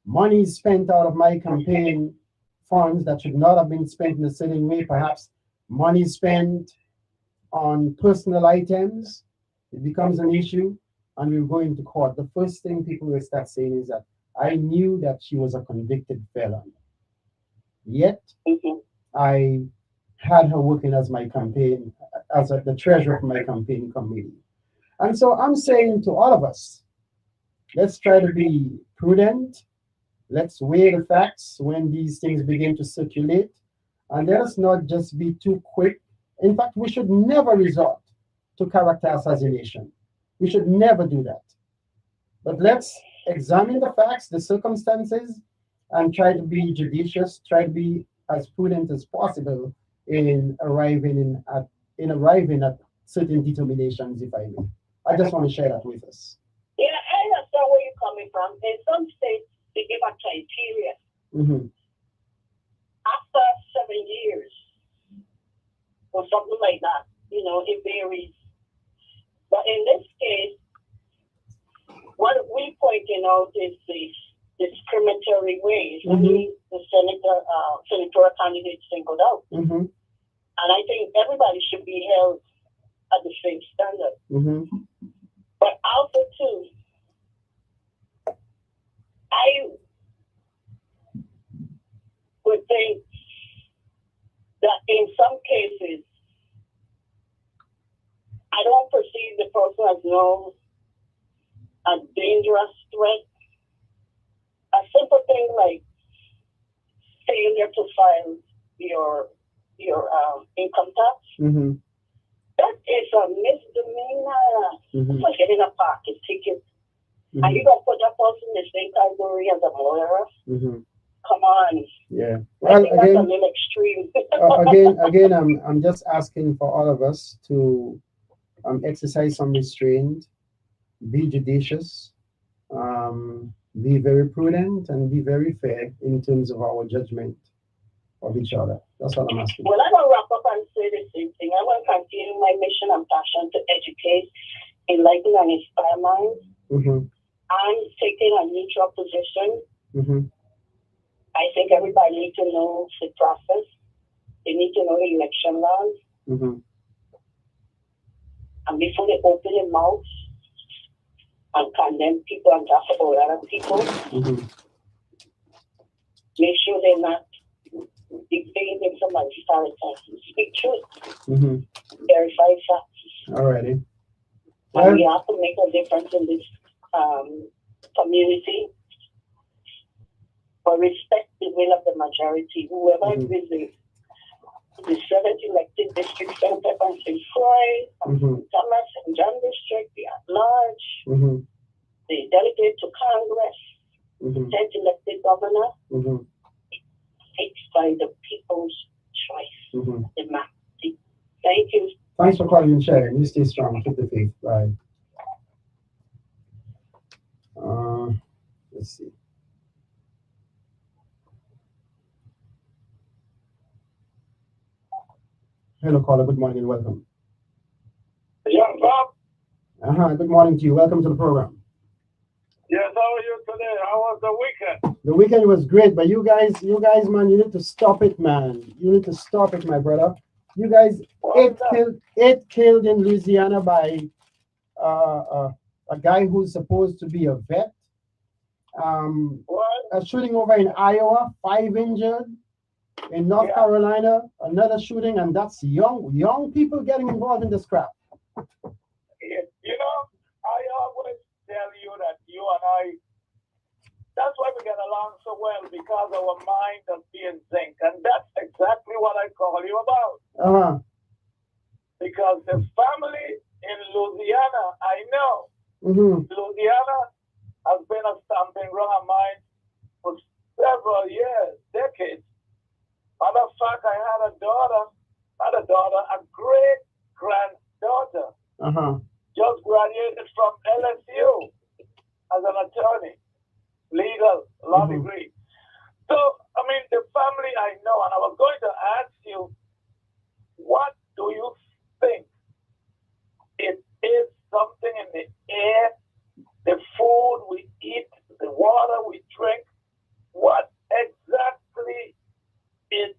money is spent out of my campaign funds that should not have been spent in a certain way, perhaps money spent on personal items, it becomes an issue, and we go into court. The first thing people will start saying is that I knew that she was a convicted felon, yet I had her working as my campaign, as the treasurer of my campaign committee. And so I'm saying to all of us, let's try to be prudent. Let's weigh the facts when these things begin to circulate, and let us not just be too quick. In fact, we should never resort to character assassination. We should never do that. But let's examine the facts, the circumstances, and try to be judicious, try to be as prudent as possible in arriving at certain determinations, if I may. I just want to share that with us. Yeah, I understand where you're coming from. In some states, they give a criteria. After 7 years, or something like that. It varies. But in this case, what we're pointing out is the discriminatory ways when the senatorial candidate singled out. And I think everybody should be held at the same standard. But also, too, I would think that in some cases, I don't perceive the person as no a dangerous threat. A simple thing like failure to file your income tax. That is a misdemeanor for getting a parking ticket. And you don't put that person in the same category as a murderer. Come on. Yeah. Well, again, that's a little extreme. again, I'm just asking for all of us to exercise some restraint, be judicious, be very prudent, and be very fair in terms of our judgment of each other. That's what I'm asking. Well, I'm going to wrap up and say the same thing. I want to continue my mission and passion to educate, enlighten, and inspire minds. I'm taking a neutral position. I think everybody needs to know the process. They need to know the election laws. And before they open their mouth and condemn people and talk about other people, make sure they're not defaming somebody's character. Speak truth. Verify facts. Alrighty. And we have to make a difference in this community. But respect the will of the majority. Whoever is the 7th elected district, St. Pepper and St. Croix, Thomas and John district, the at large, the delegate to Congress, the 10th elected governor, it's by the people's choice. Thank you. Thanks for calling and sharing. You stay strong. Keep the faith. Bye. Let's see. Hello, caller. Good morning and welcome. Young Bob. Good morning to you. Welcome to the program. Yes, how are you today? How was the weekend? The weekend was great, but you guys, man, you need to stop it, man. You need to stop it, my brother. You guys, eight killed in Louisiana by a guy who's supposed to be a vet. A shooting over in Iowa, 5 injured. In North Carolina, another shooting, and that's young people getting involved in this crap. I always tell you that you and I, that's why we get along so well, because our minds are being synced, and that's exactly what I call you about. Because the family in Louisiana, I know, Louisiana has been a stamping ground of mine for several years, decades. Matter of fact, I had a great-granddaughter, just graduated from LSU as an attorney, legal, law degree. So, the family I know, and I was going to ask you, what do you think? It is something in the air, the food we eat, the water we drink, what exactly it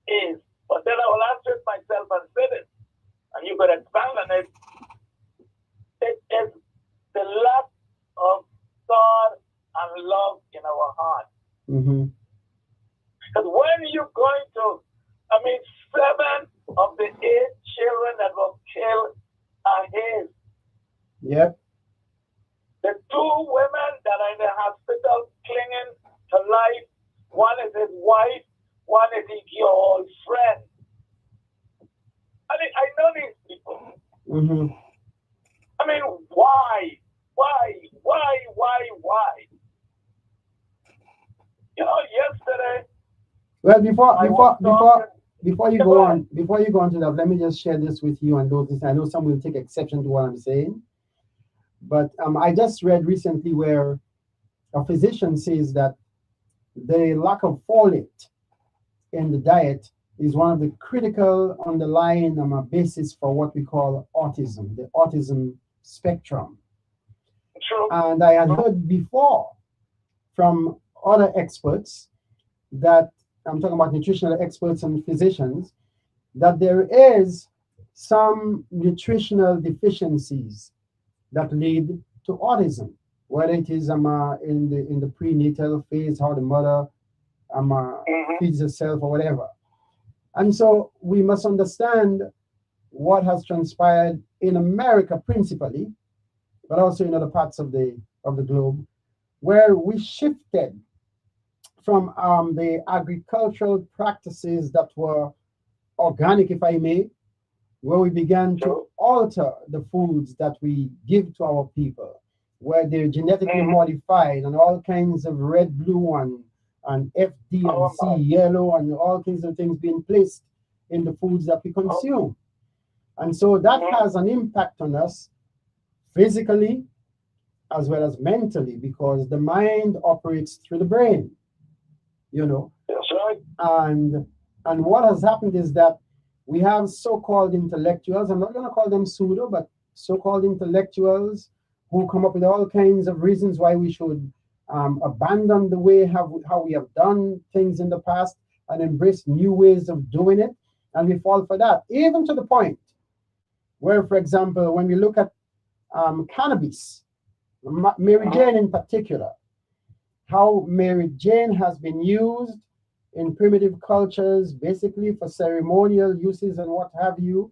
is. But then I will answer it myself and say it, and you could expand on it. It is the lack of thought and love in our heart. Because when you're going to, 7 of the 8 children that were killed are his. Yep. The 2 women that are in the hospital clinging to life, one is his wife, one is your old friend. I know these people. Why? Yesterday. Well, before you go on to that, let me just share this with you and those. I know some will take exception to what I'm saying, but I just read recently where a physician says that the lack of folate in the diet is one of the critical underlying basis for what we call autism, the autism spectrum. True. And I had heard before from other experts that, I'm talking about nutritional experts and physicians, that there is some nutritional deficiencies that lead to autism, whether it is in the prenatal phase, how the mother feeds herself or whatever. And so we must understand what has transpired in America principally, but also in other parts of the globe, where we shifted from the agricultural practices that were organic, if I may, where we began to alter the foods that we give to our people, where they're genetically modified and all kinds of red, blue, and FD and C, yellow, and all kinds of things being placed in the foods that we consume. And so that has an impact on us physically as well as mentally, because the mind operates through the brain, you know. That's right. And what has happened is that we have so-called intellectuals, I'm not going to call them pseudo, but so-called intellectuals who come up with all kinds of reasons why we should abandon the way how we have done things in the past and embrace new ways of doing it. And we fall for that, even to the point where, for example, when we look at cannabis, Mary Jane in particular, how Mary Jane has been used in primitive cultures, basically for ceremonial uses and what have you,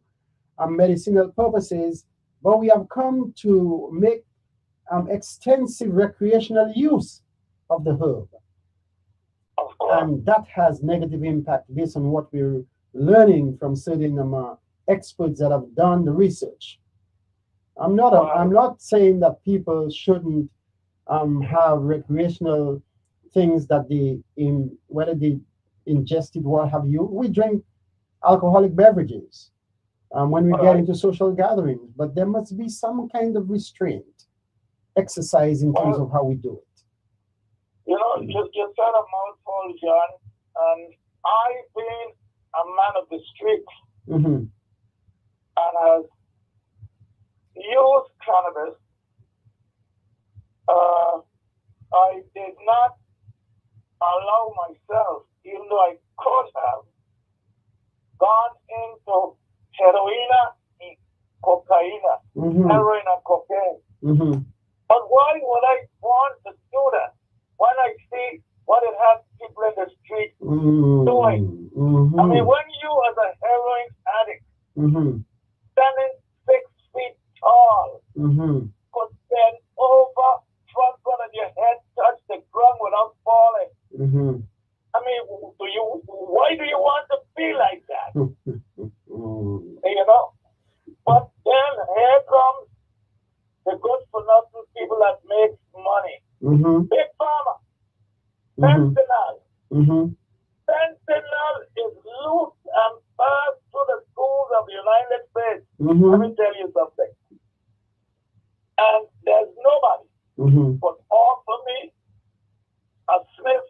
medicinal purposes, but we have come to make extensive recreational use of the herb. And that has negative impact based on what we're learning from certain experts that have done the research. I'm not saying that people shouldn't have recreational things that whether they ingested, what have you. We drink alcoholic beverages when we get into social gatherings, but there must be some kind of restraint, exercise in terms of how we do it. You know, you said a mouthful, John, and I've been a man of the streets and have used cannabis. I did not allow myself, even though I could have, gone into heroin and cocaine, heroin and cocaine. But why would I want to do that when I see what it has people in the street doing? I mean, when you as a heroin addict, standing 6 feet tall, could bend over, front and your head touch the ground without falling. I mean, why do you want to be like that? You know? But then here comes the good for nothing people that make money. Big pharma. Fentanyl. Fentanyl is loose and passed through the schools of the United States. Let me tell you something. And there's nobody could offer me a sniff,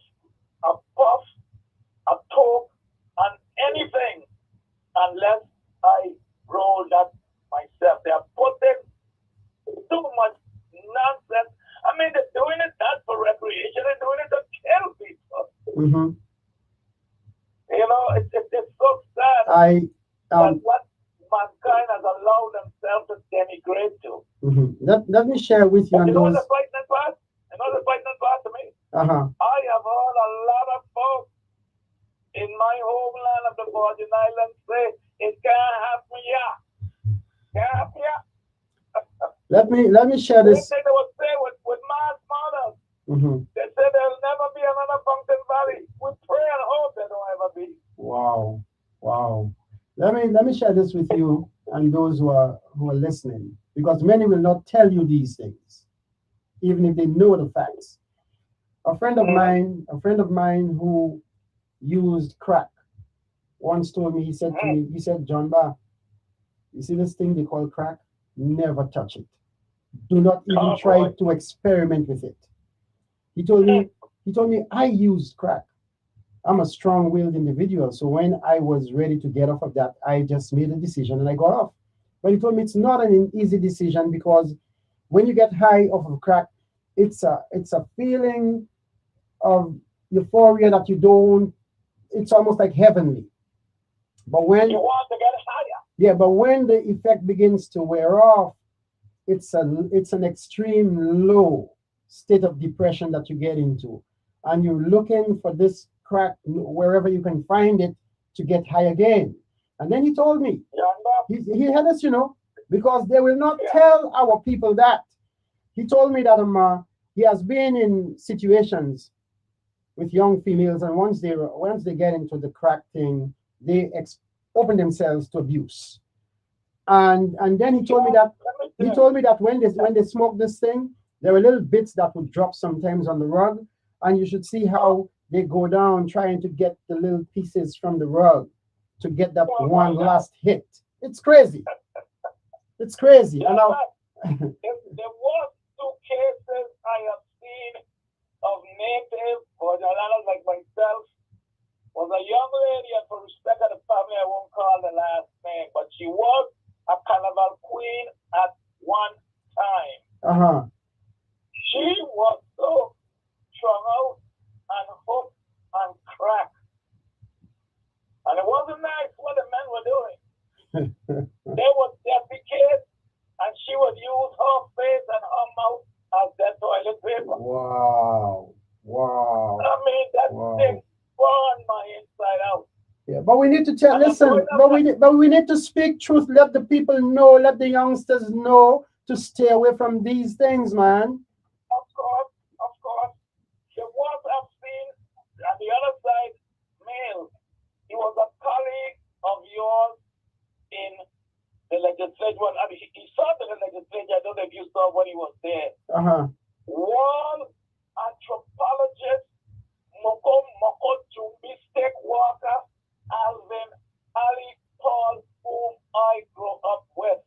a puff, a talk, and anything unless I roll that myself. They are putting too much nonsense. I mean, they're doing it not for recreation, they're doing it to kill people. You know, it's so sad that what mankind has allowed themselves to denigrate to. Let me share with you. You know the frightening part? You know the frightening part to me? I have heard a lot of folks in my homeland of the Virgin Islands say, it can't happen here. Can't happen here. Let me share this. They would say with mass murders. They say there'll never be another Pumpkin Valley. We pray and hope there don't ever be. Wow. Let me share this with you and those who are listening, because many will not tell you these things, even if they know the facts. A friend of mine who used crack once told me, he said, John Ba, you see this thing they call crack? Never touch it. Do not even try to experiment with it. He told me I used crack. I'm a strong-willed individual. So when I was ready to get off of that, I just made a decision and I got off. But he told me it's not an easy decision because when you get high off of crack, it's a feeling of euphoria that you don't. It's almost like heavenly. But when you want to get higher. Yeah, but when the effect begins to wear off, it's an extreme low state of depression that you get into, and you're looking for this crack wherever you can find it to get high again. And then he told me, he had us, because they will not tell our people that. He told me that he has been in situations with young females, and once they get into the crack thing, they open themselves to abuse. And then he told me that when they smoke this thing, there are little bits that would drop sometimes on the rug, and you should see how they go down trying to get the little pieces from the rug to get that one last hit. It's crazy. It's crazy. And now, there was 2 cases I have seen of native or like myself. Was a young lady, and for respect of the family, I won't call the last name, but she was a carnival queen at one time. She was so strung out and hooked and crack. And it wasn't nice what the men were doing. They would defecate, and she would use her face and her mouth as their toilet paper. Wow. I mean, that thing burned my inside out. Yeah, but we need to listen, but we need to speak truth. Let the people know, let the youngsters know to stay away from these things, man. Of course. The ones I've seen at the other side, male, he was a colleague of yours in the legislature. I mean, he served in the legislature. I don't know if you saw when he was there. One anthropologist, Moko Mistake Walker, Alvin Ali Paul, whom I grew up with.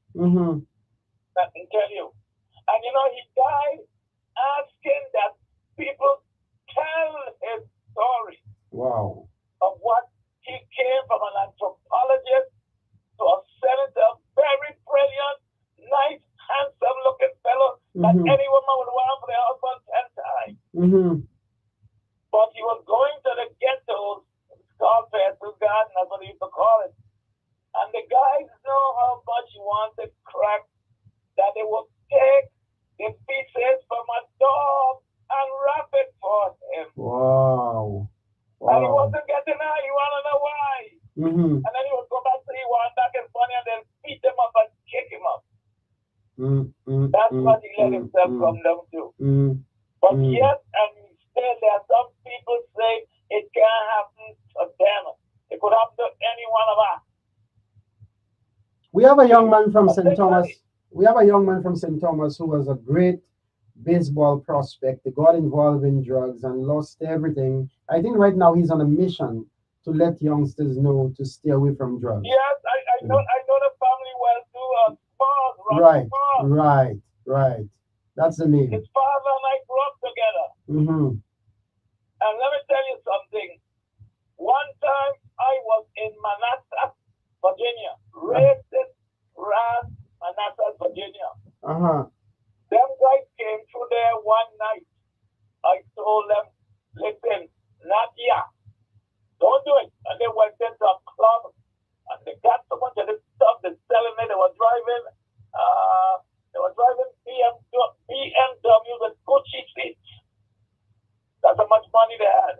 I can tell you. And he died asking that people tell his story. Wow. Of what he came from, an anthropologist to a senator, very brilliant, nice, handsome looking fellow that any woman would want for their husband 10 times. But he was going to the ghettos, called Peter's Garden, that's what he used to call it. And the guys know how much he wanted crack that they would take the pieces from a dog and wrap it for him. Wow. And he wasn't getting out. You want to know why? And then he would go back to Iwan, back in funny, and then beat him up and kick him up. That's what he let himself come down to. But yet, and still, there are some people say it can't happen to them. It could happen to any one of us. We have a young man from St. Thomas. We have a young man from St. Thomas who was a great baseball prospect. He got involved in drugs and lost everything. I think right now he's on a mission to let youngsters know to stay away from drugs. Yes, I know the family well too. Spars, right. That's the name. His father and I grew up together. And let me tell you something. One time I was in Manassas, Virginia. Racist, Manassas, Virginia. Them guys came through there one night. I told them, listen, not yet. Don't do it. And they went into a club and they got so much of this stuff they're selling it. They were driving BMW with Gucci seats. That's how much money they had.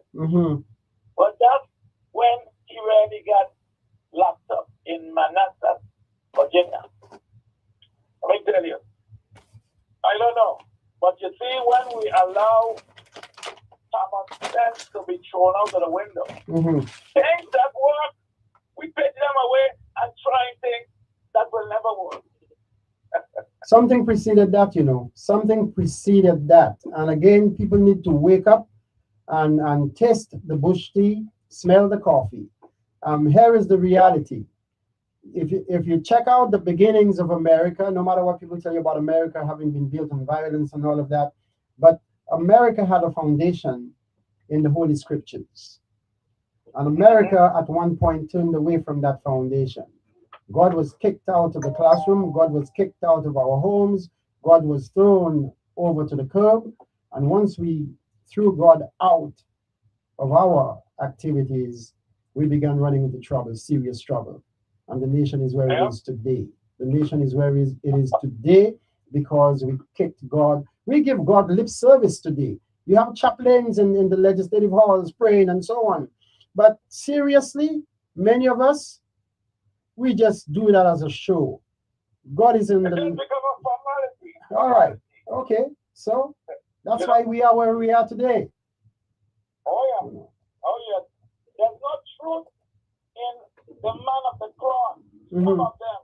But that's when he really got locked up in Manassas, Virginia. Let me tell you. I don't know. But you see, when we allow common sense to be thrown out of the window, things that work, we put them away and try things that will never work. Something preceded that, Something preceded that. And again, people need to wake up and taste the bush tea, smell the coffee. Here is the reality. If you check out the beginnings of America, no matter what people tell you about America having been built on violence and all of that, but America had a foundation in the Holy Scriptures. And America at one point turned away from that foundation. God was kicked out of the classroom. God was kicked out of our homes. God was thrown over to the curb. And once we threw God out of our activities, we began running into trouble, serious trouble. And the nation is where it is today. The nation is where it is today because we kicked God. We give God lip service today. You have chaplains in the legislative halls praying and so on. But seriously, many of us, we just do that as a show. God is in the... All right. Okay. So that's why we are where we are today. Oh, yeah. Oh, yeah. There's no truth in the man of the cross. Some of them,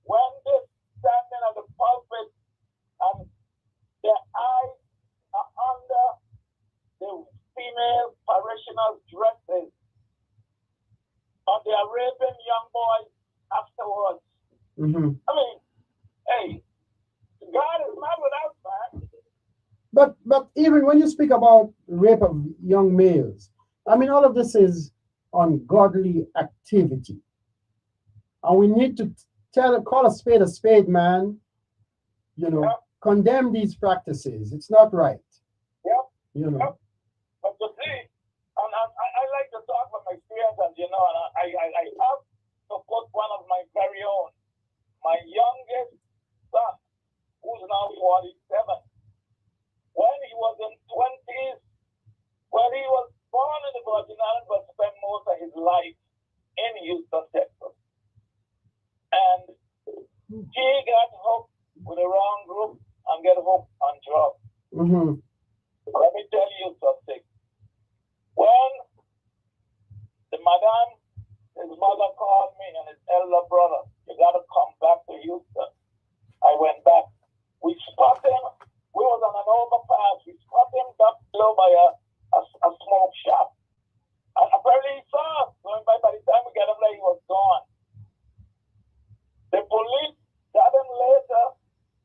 when they're standing at the pulpit and their eyes are under the female parishioners' dresses, or they are raping young boys afterwards. I mean, hey, God is not with us, man. But even when you speak about rape of young males, I mean, all of this is ungodly activity. And we need to call a spade, man. You know, condemn these practices. It's not right. You know. But you see, and I like to talk from experience, you know, and I have to put one of my very own, my youngest son, who's now 47. When he was in 20s, when he was born in the Virgin Islands, but spent most of his life in Houston, Texas. And he got hooked with the wrong group and get hooked on drugs. Let me tell you something. When the madam, his mother called me and his elder brother, you got to come back to Houston. I went back. We spot him. We was on an overpass. We spot him back below by a smoke shop. And apparently he saw us going by. By the time we got him there, he was gone. The police got him later.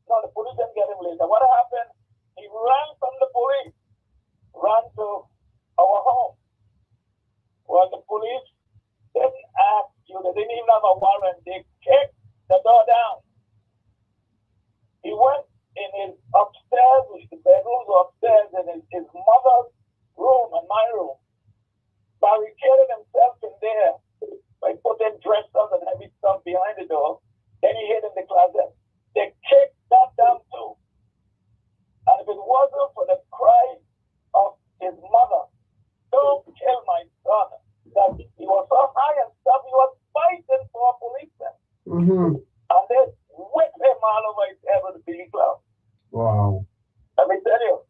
No, the police didn't get him later. What happened? He ran from the police, ran to our home. Well, the police didn't ask you. They didn't even have a warrant. They kicked the door down. He went in his upstairs, the bedrooms were upstairs, in his mother's room and my room, barricaded himself in there by putting dressers and heavy stuff behind the door. Then he hid in the closet. They kicked that down too. And if it wasn't for the cry of his mother, don't kill my son, that he was so high and stuff, he was fighting for a policeman. And they whipped him all over his head with a billy club. Wow. Let me tell you,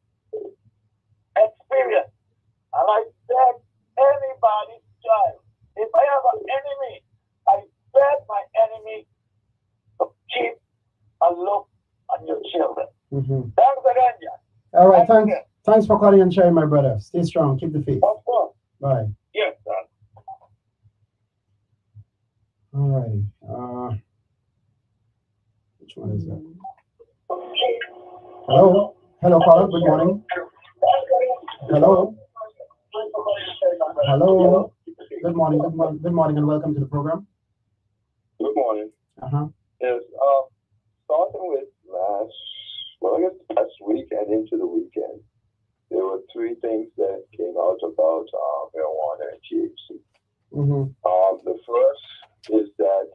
experience. And I beg anybody's child, if I have an enemy, I beg my enemy to keep a look on your children. Thanks again, Jack. All right, thanks for calling and sharing, my brother. Stay strong. Keep the faith. Of course. Bye. Yes, sir. All right. Which one is that? Hello? Hello, caller. Good morning. Hello? Hello? Good morning. Good morning, and welcome to the program. Good morning. Yes, starting with I guess last week and into the weekend, there were three things that came out about marijuana and THC. The first is that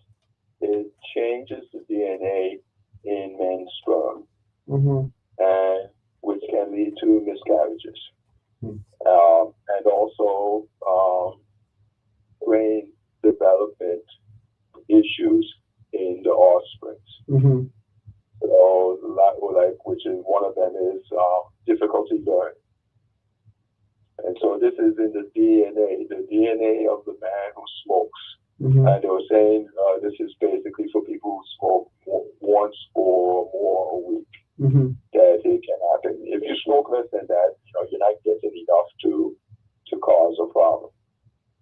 it changes the DNA in men's sperm, and which can lead to miscarriages, and also brain development issues in the offspring. So, which is one of them is difficulty learning. And so this is in the DNA of the man who smokes. And they were saying this is basically for people who smoke once or more a week, that it can happen. If you smoke less than that, you're not getting enough to cause a problem.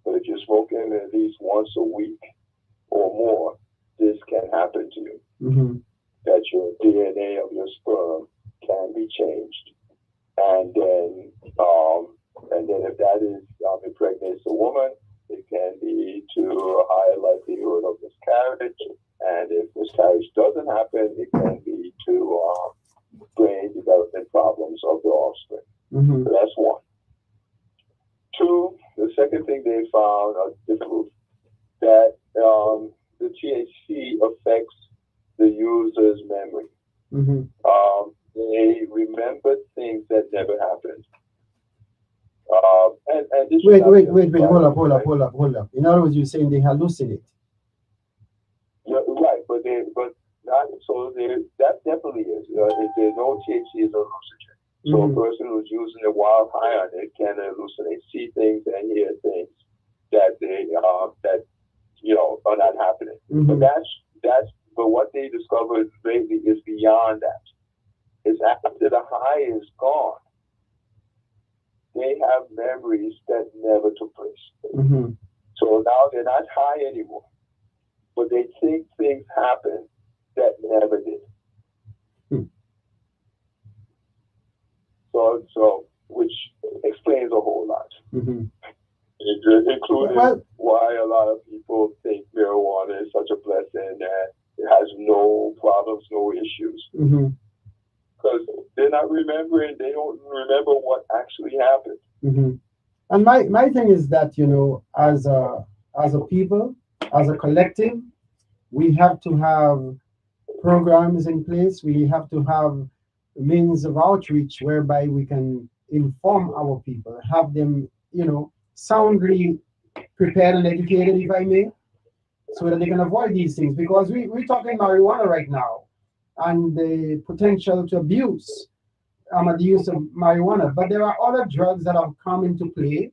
But if you're smoking at least once a week or more, this can happen to you. That your DNA of your sperm can be changed, and then if that is impregnates a woman, development problems of the offspring. So that's one. Two, the second thing they found difficult that the THC affects the user's memory. They remember things that never happened. And this wait, hold up. In other words, you're saying they hallucinate. Yeah, right, but not so. That definitely is. If there's no THC, is a hallucinogen. So a person who's using a wild high on it can hallucinate, see things and hear things that are not happening. But but what they discovered lately is beyond that. It's after the high is gone, they have memories that never took place. So now they're not high anymore, but they think things happened that never did. So which explains a whole lot, including why a lot of people think marijuana is such a blessing and it has no problems, no issues. Because they're not remembering, they don't remember what actually happened. And my thing is that, as a people, as a collective, we have to have programs in place. We have to have means of outreach whereby we can inform our people, have them, soundly prepared and educated, if I may, so that they can avoid these things. Because we're talking marijuana right now and the potential to abuse the use of marijuana. But there are other drugs that have come into play,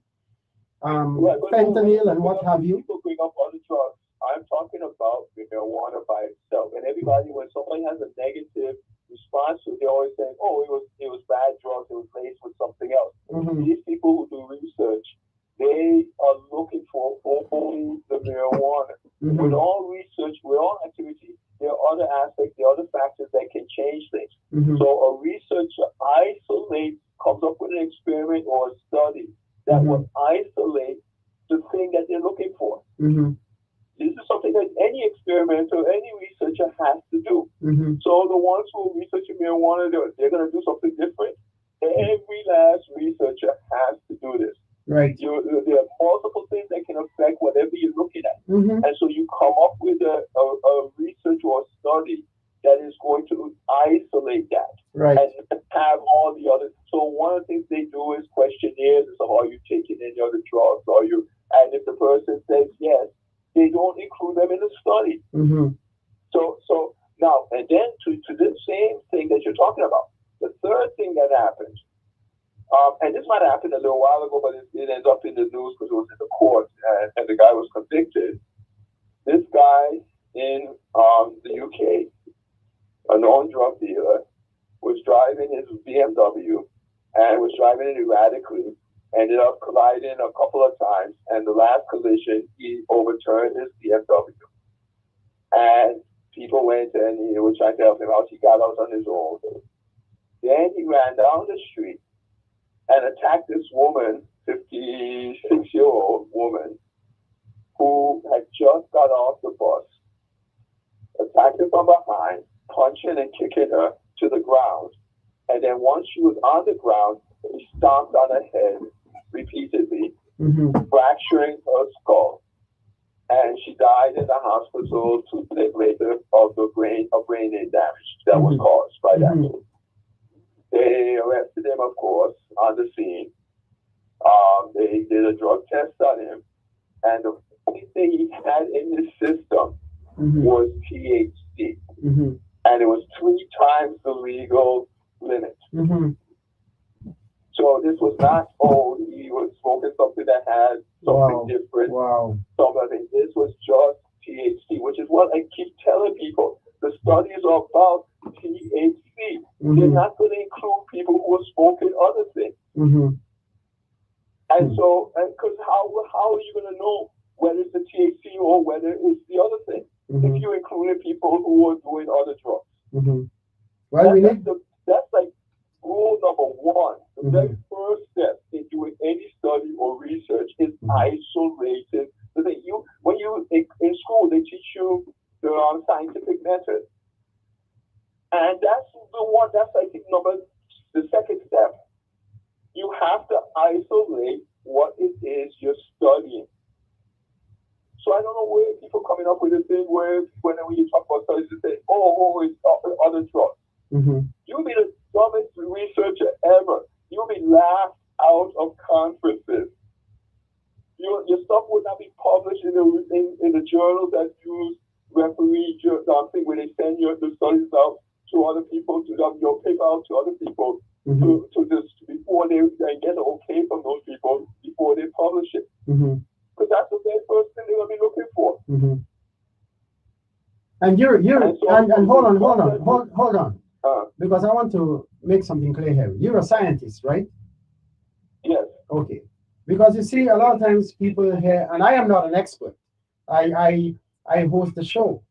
fentanyl and what have you. People bring up other drugs. I'm talking about marijuana by itself. And everybody, when somebody has a negative response to it, they always say, oh, it was bad drugs, it was laced with something else. These people who do research, they are looking for only the marijuana. With all research, with all activity, there are other aspects, there are other factors that can change things. So a researcher comes up with an experiment or a study that will isolate the thing that they're looking for. This is something that any experimenter, any researcher has to do. So the ones who are researching marijuana, they're going to do something different. Every last researcher has to do this. Right. There are multiple things that can affect whatever you're looking at. And so you come up with a research or a study that is going to isolate that. Right. And have all the other. So one of the things they do is questionnaires. So are you taking any other drugs? And if the person says yes, they don't include them in the study. So now, and then to this same thing that you're talking about, the third thing that happened, and this might have happened a little while ago, but it ends up in the news because it was in the court, and the guy was convicted. This guy in the UK, a known drug dealer, was driving his BMW and was driving it erratically, ended up colliding a couple of times, and the last collision, he overturned his BMW. And people went and he was trying to help him out. He got out on his own. Then he ran down the street and attacked this woman, 56-year-old woman, who had just got off the bus, attacked her from behind, punching and kicking her to the ground. And then once she was on the ground, he stomped on her head repeatedly, fracturing her skull. And she died in the hospital 2 days later of brain damage that was caused by that. They arrested him, of course, on the scene. They did a drug test on him, and the only thing he had in his system was THC, and it was 3 times the legal limit. So this was not, he was smoking something that had something different. Something. This was just THC, which is what I keep telling people. The studies are about THC. They're not going to include people who are smoking other things. And so, because how are you going to know whether it's the THC or whether it's the other thing if you included people who are doing other drugs? That's like rule number 1. The very first step in doing any study or research is isolating the thing. When you in school, they teach you the scientific method, and that's the one. That's I think number isolate what it is you're studying. So I don't know where people coming up with a thing where whenever you talk about studies, they say, oh, it's other drugs. You'll be the dumbest researcher ever. You'll be laughed out of conferences. Your stuff would not be published in the journals that use referee thing where they send the studies out to other people, to your paper out to other people, to just before they get okay from those people before they publish it. Because that's the very first thing they're gonna be looking for. And hold on. Because I want to make something clear here. You're a scientist, right? Yes. Okay. Because you see, a lot of times people here, and I am not an expert. I host the show,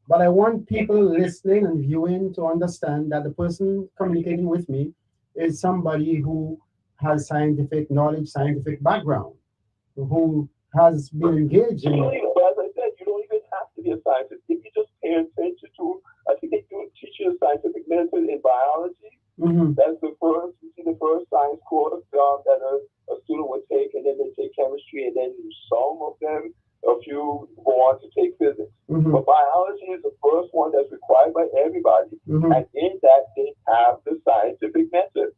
but I want people listening and viewing to understand that the person communicating with me is somebody who has scientific knowledge, scientific background, who has been engaged in. As I said, you don't even have to be a scientist. If you just pay attention to, I think they do teach you a scientific method in biology. That's the first science course that a student would take, and then they take chemistry, and then some of them, a few go on to take physics. But biology is the first one that's required by everybody, and in that they have the scientific method.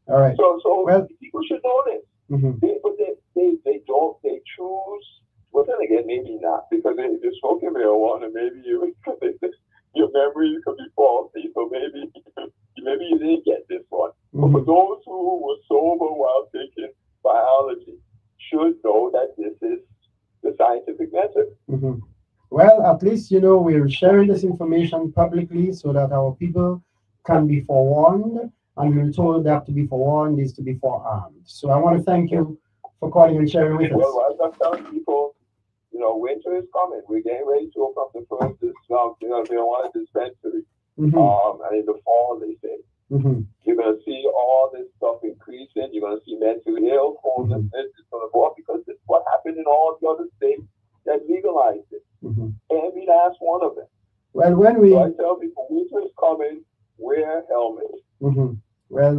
All right. So people should know this. They don't. They choose. Well, then again, maybe not, because if you're smoking marijuana, maybe your memory could be faulty. So maybe you didn't get this one. But for those who were sober while taking biology, should know that this is the scientific method. Well, at least we're sharing this information publicly so that our people can be forewarned, and we're told that to be forewarned is to be forearmed. So I want to thank you for calling and sharing with us. Well, as I'm telling people, winter is coming. We're getting ready to open up the first marijuana dispensary. And in the fall, they say. You're going to see all this stuff increasing. You're going to see mental health, homelessness is going to go up, because this is what happened in all the other states that legalized it. Every last one of them. Well, so I tell people, winter is coming, wear helmets. Well,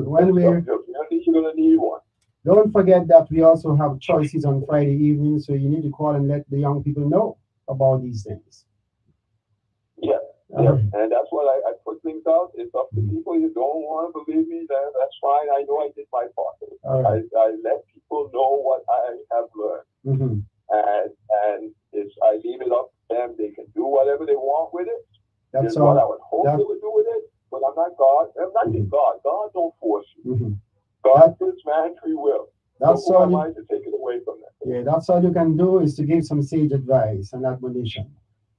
when you're going to need one. Don't forget that we also have choices on Friday evening, so you need to call and let the young people know about these things. And that's what I put things out. It's up to people. You don't want to believe me, that's fine. I know I did my part. I let people know what I have learned. And I leave it up to them. They can do whatever they want with it. That's what I would hope they would do with it. But I'm not God. I'm not just God. God don't force you. God gives man free will. That's so who am I to take it away from them? Yeah, that's all you can do, is to give some sage advice and admonition.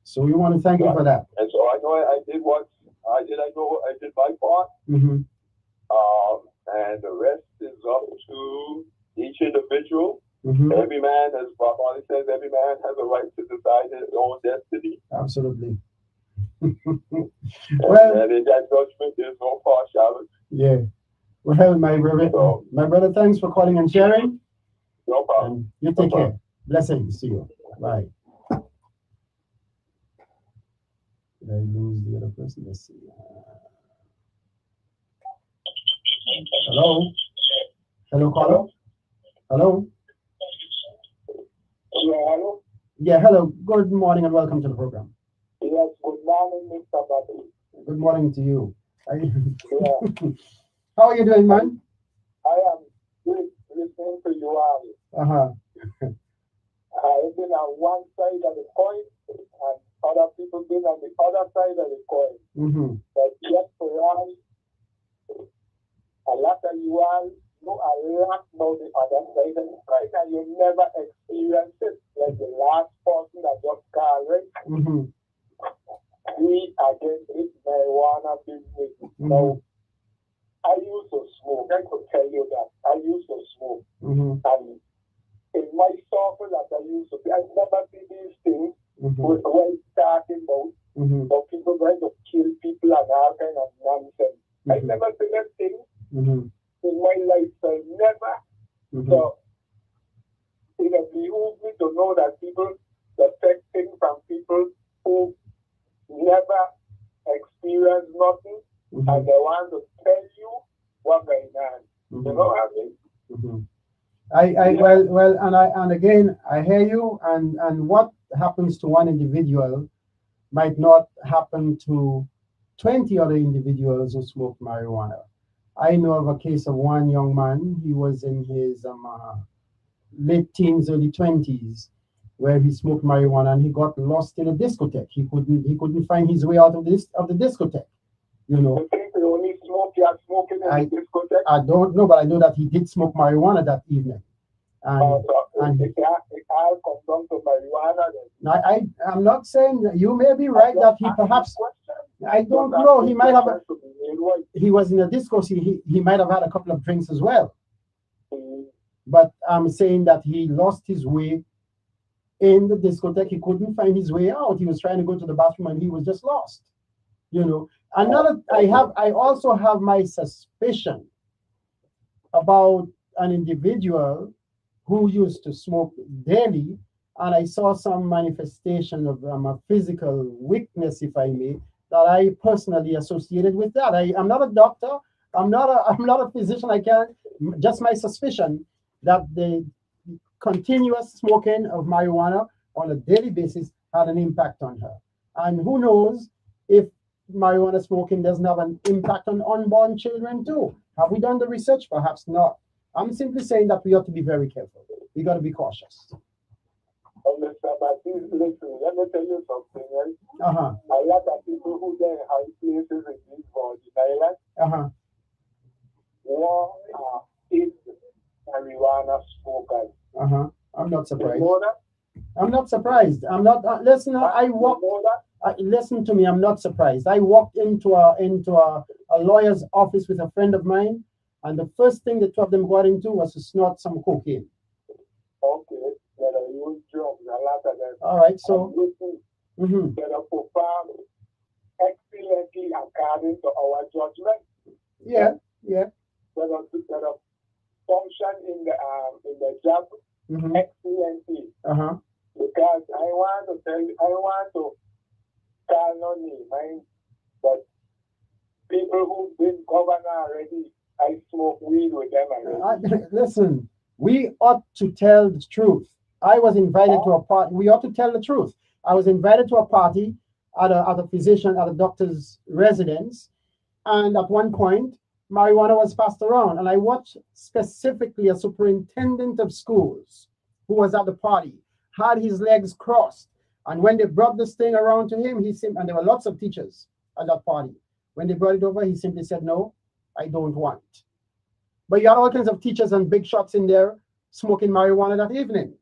So we want to thank you for that. And so I know I did what I did. I know I did my part. And the rest is up to each individual. Every man, as Bob Marley says, every man has a right to decide his own destiny. Absolutely. And in that judgment, there's no partiality. Yeah. Well, my brother, thanks for calling and sharing. No problem. You take care. Blessings to you. Bye. Did I lose the other person? Let's see. Hello? Hello, caller? Hello? Yeah, hello? Yeah, hello. Good morning and welcome to the program. Yes, good morning, Mr. Bobby. Good morning to you. How are you doing, man? I am good listening to you all. I've been on one side of the coin, and other people been on the other side of the coin. But yes, for all, a lot of you all know a lot about the other side of the coin, and you never experienced it. Like the last person that just called, right? We against this marijuana business. Now, I used to smoke. I could tell you that. I used to smoke. And in my circle that I used to be, I never see these things what it's talking about people going to kill people and all kind of nonsense. I never seen that thing in my lifetime. Never. So it behooves me to know that people take things from people who never experienced nothing, and they want to tell you what's going on. You know what I mean? And again, I hear you. And what happens to one individual might not happen to 20 other individuals who smoke marijuana. I know of a case of one young man. He was in his late teens, early 20s, where he smoked marijuana and he got lost in a discotheque. He couldn't find his way out of the discotheque. You know. You think they only smoking in the discotheque? I don't know, but I know that he did smoke marijuana that evening. And it all comes down to marijuana then. I'm not saying that you may be right that he perhaps, I don't know, he might have, he was in a disco, he might have had a couple of drinks as well. But I'm saying that he lost his way in the discotheque. He couldn't find his way out. He was trying to go to the bathroom and he was just lost. You know, I also have my suspicion about an individual who used to smoke daily, and I saw some manifestation of a physical weakness, if I may, that I personally associated with that. I'm not a doctor. I'm not a physician. I can't. Just my suspicion that the continuous smoking of marijuana on a daily basis had an impact on her. And who knows if marijuana smoking doesn't have an impact on unborn children too. Have we done the research? Perhaps not. I'm simply saying that we ought to be very careful. We got to be cautious. Mr. Baptiste, listen, let me tell you something, right? A lot of people who get in high places in this Virgin Island, is marijuana smokers. I'm not surprised. I'm not surprised. I'm not. Listen, listen to me. I'm not surprised. I walked into a lawyer's office with a friend of mine, and the first thing the two of them got into was to snort some cocaine. Okay, that are used drugs, a lot of them. All right, so that are performed excellently according to our judgment. Yeah. That are function in the job excellently. Because I want to call no name, but people who've been governor already, I smoke weed with them already. Listen, we ought to tell the truth. I was invited to a party. We ought to tell the truth. I was invited to a party at a doctor's residence, and at one point, marijuana was passed around, and I watched specifically a superintendent of schools who was at the party, had his legs crossed, and when they brought this thing around to him, and there were lots of teachers at that party. When they brought it over, he simply said, "No, I don't want." But you had all kinds of teachers and big shots in there smoking marijuana that evening.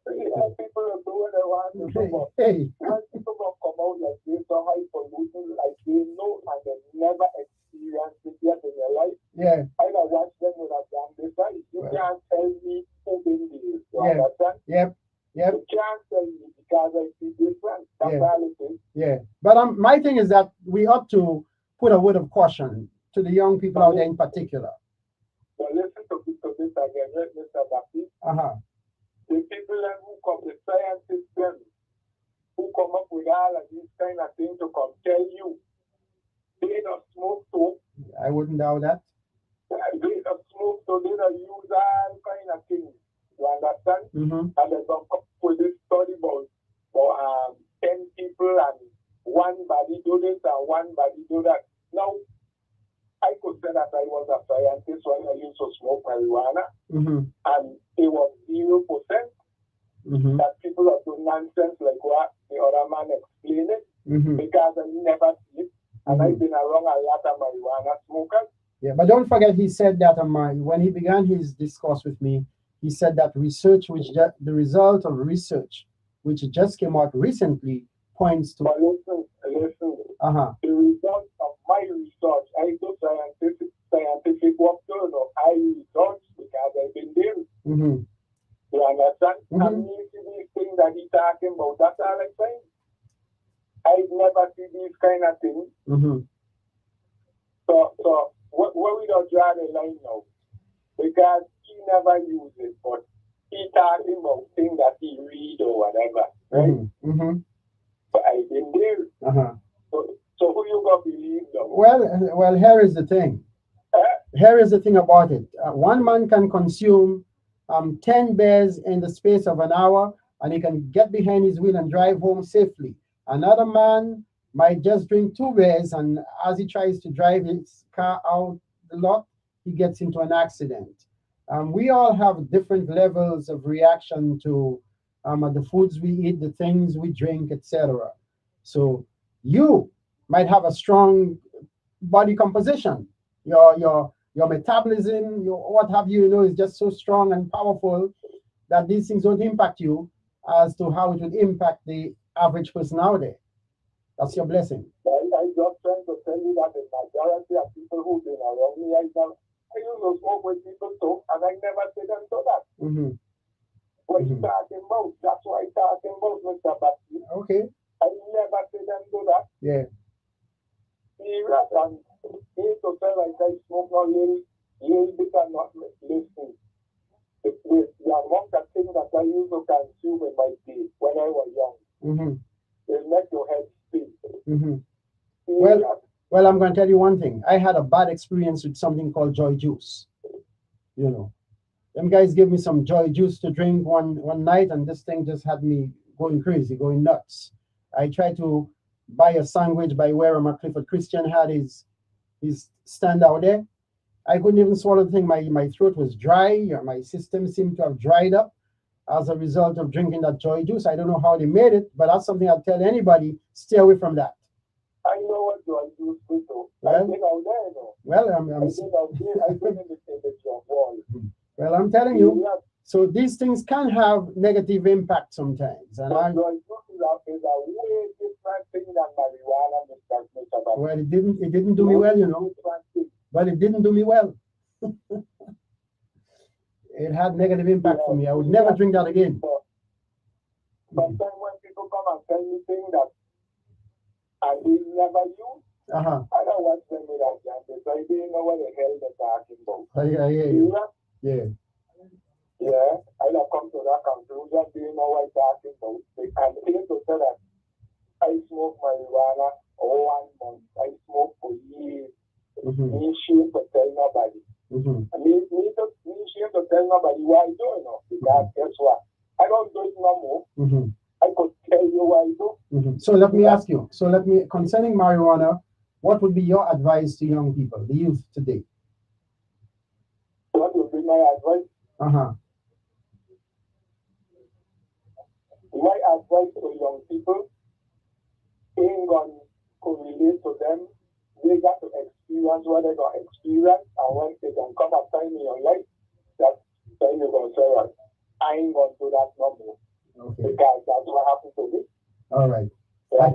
People are doing it around the people. People don't come out like this, so high pollution, like they know and they never experienced it yet in their life. Yeah. I don't watch them when I've done this. You can't tell me who been there. You understand? Yep. You can't tell me because I see different. That's all it is. Yeah. But my thing is that we ought to put a word of caution to the young people out there in particular. But listen to this again, right, Mr. Baptiste? The people who come, the scientists, who come up with all of these kind of things to come tell you, they don't smoke too. I wouldn't doubt that. They don't smoke too, they don't use all kind of things. You understand? And they don't come with this study about 10 people and one body do this and one body do that. Now, I could say that I was a scientist when I used to smoke marijuana, and it was 0% that people are doing nonsense like what the other man explained it, because I never see it, and I've been around a lot of marijuana smokers. Yeah, but don't forget, he said that when he began his discourse with me, he said that the result of research, which just came out recently, points to. But listen. The result of my research, I do scientific work too. No, I research because I've been there. You understand? And you see these things that he's talking about. That's all I'm saying. I've never seen these kind of things. So where we don't draw the line now? Because he never used it, but he talking about things that he read or whatever, right? But I've been there. So who you gonna believe now? Well, here is the thing. here is the thing about it. One man can consume 10 beers in the space of an hour, and he can get behind his wheel and drive home safely. Another man might just drink 2 beers, and as he tries to drive his car out the lot, he gets into an accident. We all have different levels of reaction to the foods we eat, the things we drink, etc. So you might have a strong body composition. Your metabolism, your what have you, is just so strong and powerful that these things don't impact you as to how it would impact the average person out there. That's your blessing. I just trying to tell you that the majority of people who've been around me, I used to smoke with people too, and I never see them do that. Mm-hmm. What you talking about? That's what I'm talking about, Mr. Baptiste. Okay. I never see them do that. Yeah. Serious, and he used to tell like I smoke a little bit and not listen. The amount of things that I used to consume in my day when I was young, mm-hmm. It make your head spin. Mm-hmm. Well, I'm going to tell you one thing. I had a bad experience with something called Joy Juice. Them guys gave me some Joy Juice to drink one night, and this thing just had me going crazy, going nuts. I tried to buy a sandwich by where Clifford Christian had his stand out there. I couldn't even swallow the thing. My throat was dry. My system seemed to have dried up as a result of drinking that Joy Juice. I don't know how they made it, but that's something I'll tell anybody. Stay away from that. I know what Joy Juice is, though. Well, I've been out there, though. Well, I've been in the job wall. Well, I'm telling you. So these things can have negative impact sometimes. And Joy Juice is a way different thing than marijuana, Mr. Smith. Well, it didn't do me well, But it didn't do me well. It had negative impact for me. I would never drink that again. Sometimes when people come and tell me things that I will never use, I don't want them with that jam, so I didn't know what the hell they're talking about. I hear you. Yeah. Yeah, I don't come to that conclusion, didn't know what I'm talking about. And they to say that I smoke marijuana 1 month. I smoke for years. Me shame to tell nobody. Me shame to tell nobody why I do, because guess what? I don't do it no more. I could tell you why I do. So let me ask you. Concerning marijuana, what would be your advice to young people, the youth today? What would be my advice? My advice to young people ain't going to relate to them. They got to experience what they got to experience, and when they can come a time in your life, that time you're going to say, right, I ain't going to do that no more. Okay. Because that's what happened to me. All right. Yeah,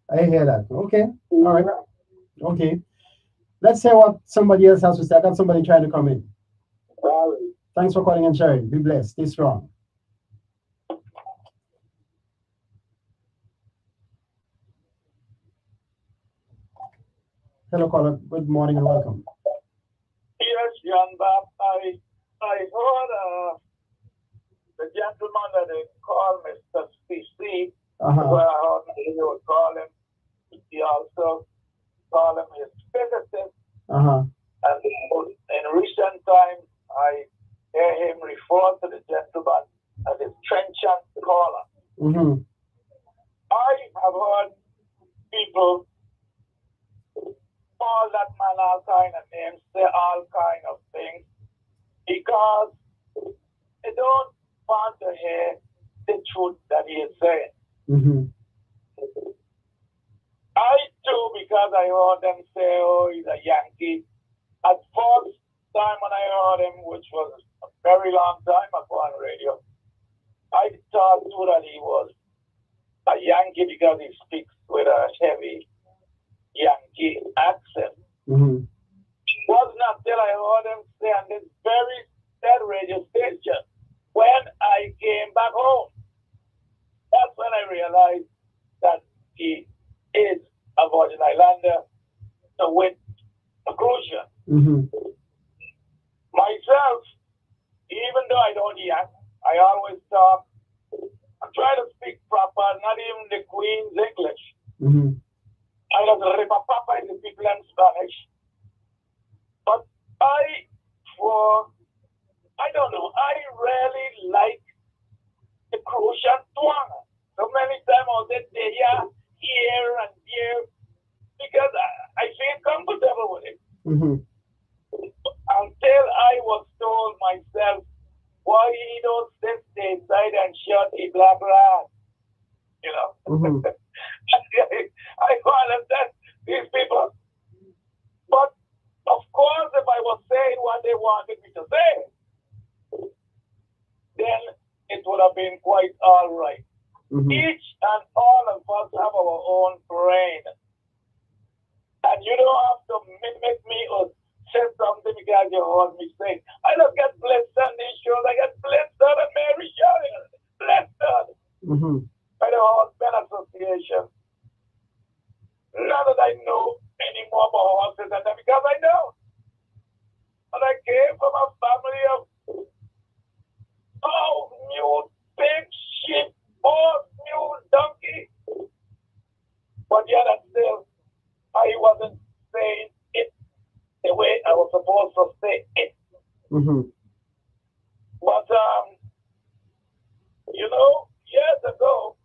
I hear that. Okay. All right. Okay. Let's hear what somebody else has to say. I got somebody trying to come in. Sorry. Thanks for calling and sharing. Be blessed. Stay strong. Hello, caller. Good morning and welcome. Yes, John Bob. I heard the gentleman that they call Mr. CC. Where I heard he would call him. He also called him his physicist. And in recent times, I hear him refer to the gentleman as his trenchant caller. I have heard people call that man all kind of names, say all kind of things, because they don't want to hear the truth that he is saying. I too, because I heard them say, oh, he's a Yankee. At first time when I heard him, which was a very long time ago on radio, I thought too that he was a Yankee because he speaks with a heavy Yankee accent. It wasn't until I heard him say on this very said radio station when I came back home. That's when I realized that he is a Virgin Islander with a crucial. Myself, even though I don't yak, I always talk. I try to speak proper, not even the Queen's English. I just rip a papa in the people in Spanish. But I Mm-hmm. Until I was told myself, why he don't stay inside and shut a black rat? You know? Mm-hmm. I understand these people. But of course, if I was saying what they wanted me to say, then it would have been quite all right. Mm-hmm. Each and all of us have our own brain. And you don't have to mimic me or say something because you heard me say. I don't get blessed on these shows. I get blessed on a Mary show. Blessed on. Mm-hmm. By the Horsemen Association. Not that I know any more about horses than that because I know. And I came from a family of cows, mules, pigs, sheep, horse, mule, donkey. But yet and still, I wasn't saying it the way I was supposed to say it. Mm-hmm. But, you know, years ago,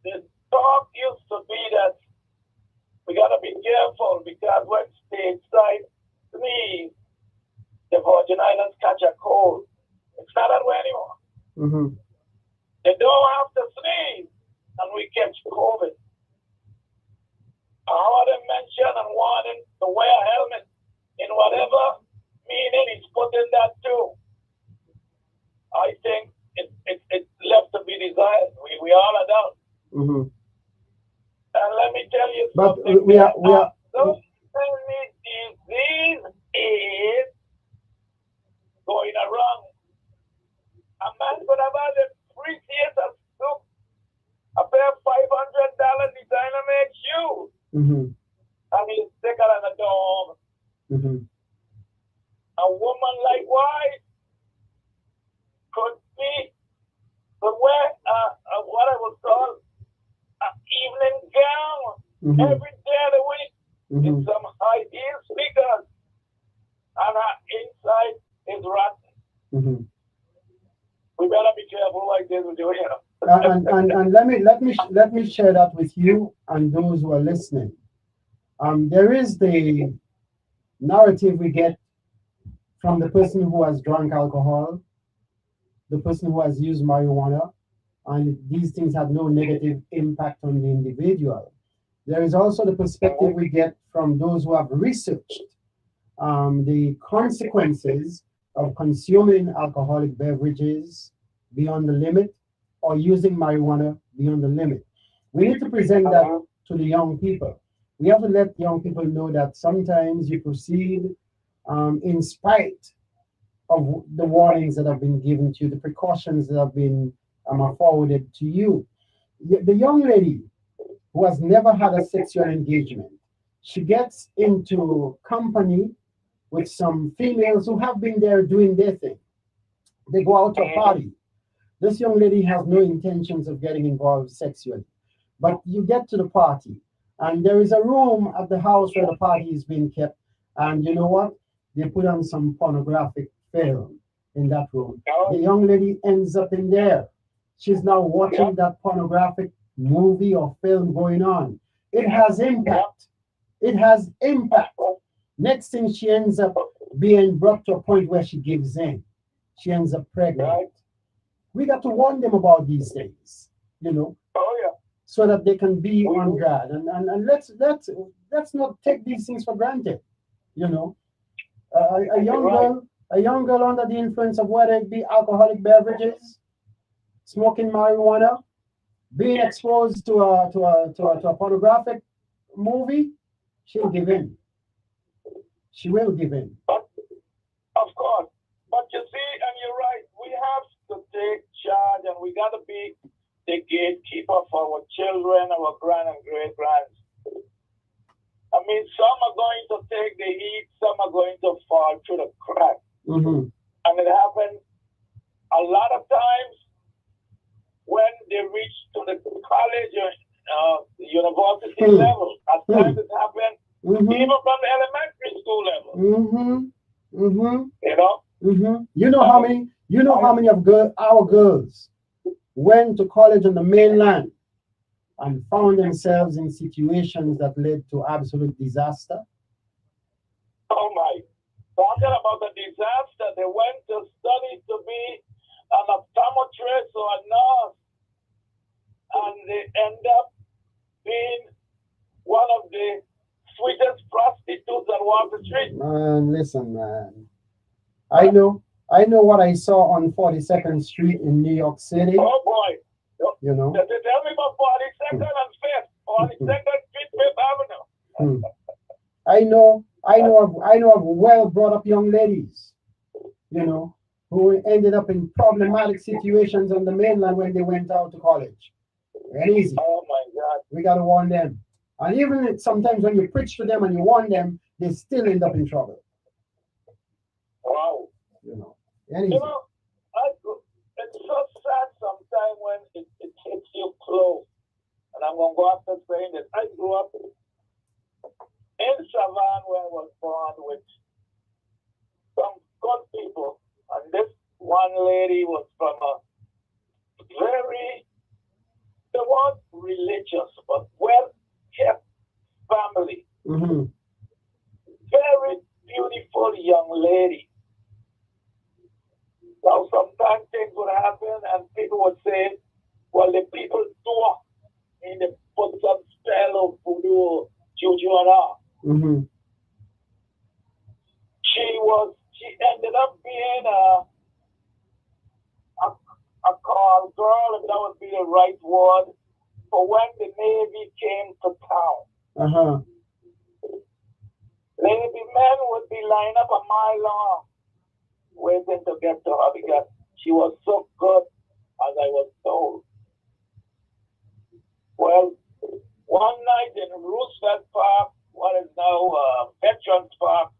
the talk used to be that we got to be careful because when stateside sneeze, the Virgin Islands catch a cold. It's not that way anymore. Mm-hmm. They don't have to sneeze, and we catch COVID. I heard him mention and warning to wear a helmet in whatever meaning he's put in that too. I think it's left to be desired. We all adults. Mm-hmm. And let me tell you but something. we are So many disease is going around. A man could have had a 3 years of soup, a pair of $500 designer made shoes. Mm-hmm. And he's sicker than a dog. Mm-hmm. A woman likewise could wear what I would call an evening gown every day of the week in some high heel sneakers, and her inside is rotten. Mm-hmm. We better be careful like this we do here. And let me share that with you and those who are listening. There is the narrative we get from the person who has drunk alcohol, the person who has used marijuana, and these things have no negative impact on the individual. There is also the perspective we get from those who have researched the consequences of consuming alcoholic beverages beyond the limit or using marijuana beyond the limit. We need to present that to the young people. We have to let young people know that sometimes you proceed in spite of the warnings that have been given to you, the precautions that have been forwarded to you. The young lady who has never had a sexual engagement, she gets into company with some females who have been there doing their thing. They go out to a party. This young lady has no intentions of getting involved sexually. But you get to the party, and there is a room at the house where the party is being kept. And you know what? They put on some pornographic film in that room. The young lady ends up in there. She's now watching that pornographic movie or film going on. It has impact. It has impact. Next thing, she ends up being brought to a point where she gives in. She ends up pregnant. We got to warn them about these things, you know, so that they can be on guard. And let's not take these things for granted, you know. A young girl under the influence of whether it be alcoholic beverages, smoking marijuana, being exposed to a pornographic movie, she'll give in. She will give in. Of course. But you see, and you're right, we have to take charge and we got to be the gatekeeper for our children, our grand and great grands. I mean, some are going to take the heat, some are going to fall through the cracks. And it happens a lot of times when they reach to the college or university level. At times it happens even from the elementary school level. You know? You know how many of our girls went to college on the mainland and found themselves in situations that led to absolute disaster? they went to study to be an optometrist or a nurse, and they end up being one of the sweetest prostitutes that walk the street. Man, listen, man. I know what I saw on 42nd Street in New York City. Oh boy. You know. They tell me about 42nd and 5th, 42nd Street, 5th Avenue. I know of well brought up young ladies, you know, who ended up in problematic situations on the mainland when they went out to college. Very easy. Oh my God. We gotta warn them. And even sometimes when you preach to them and you warn them, they still end up in trouble. Wow. You know. You know, it's so sad sometimes when it hits you close. And I'm going to go after saying this. I grew up in Savannah where I was born with some good people. And this one lady was from a they weren't religious, but well-kept family. Mm-hmm. Very beautiful young lady. Now, sometimes things would happen and people would say, well, the people talk and they put some spell of voodoo, juju on her. Mm-hmm. She ended up being a call girl, if that would be the right word, for when the Navy came to town. Uh-huh. Navy men would be lined up a mile long, waiting to get to her because she was so good, as I was told. Well, one night in Roosevelt Park, what is now Veterans Park,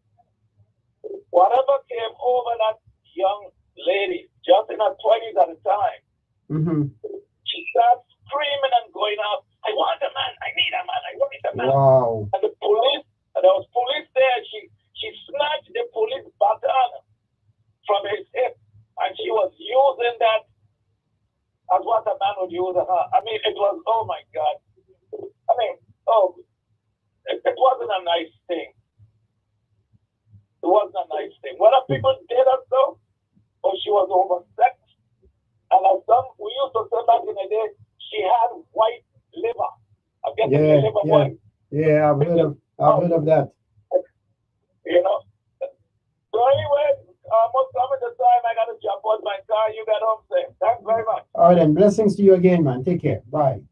whatever came over that young lady, just in her 20s at the time, Mm-hmm. she started screaming and going out, I want a man, I need a man, I want a man. Wow. And there was police there, she snatched the police baton from his hip, and she was using that as what a man would use on her. I mean, it was, oh my God. I mean, it wasn't a nice thing. It wasn't a nice thing. Whether people did or so, or she was oversexed. And as we used to say back in the day, she had white liver. I'm getting the liver white. Yeah, I've heard of that. You know. So anyway, almost coming to time, I got to jump on my car. You got home safe. Thanks very much. All right, then. Blessings to you again, man. Take care. Bye.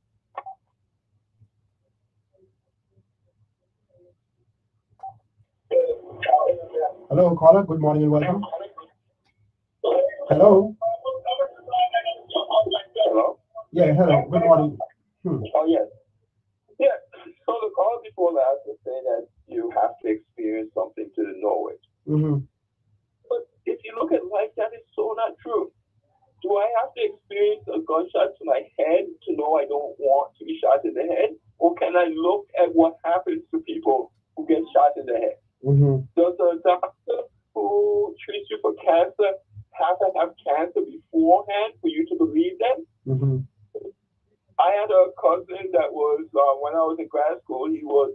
Hello, caller. Good morning and welcome. Hello. Hello? Yeah, hello. Good morning. Oh, yes. Yeah. So the caller before last was saying that you have to experience something to know it. Mm-hmm. But if you look at life, that is so not true. Do I have to experience a gunshot to my head to know I don't want to be shot in the head? Or can I look at what happens to people who get shot in the head? Mm-hmm. Does a doctor who treats you for cancer have to have cancer beforehand for you to believe them? Mm-hmm. I had a cousin that was, when I was in grad school, he was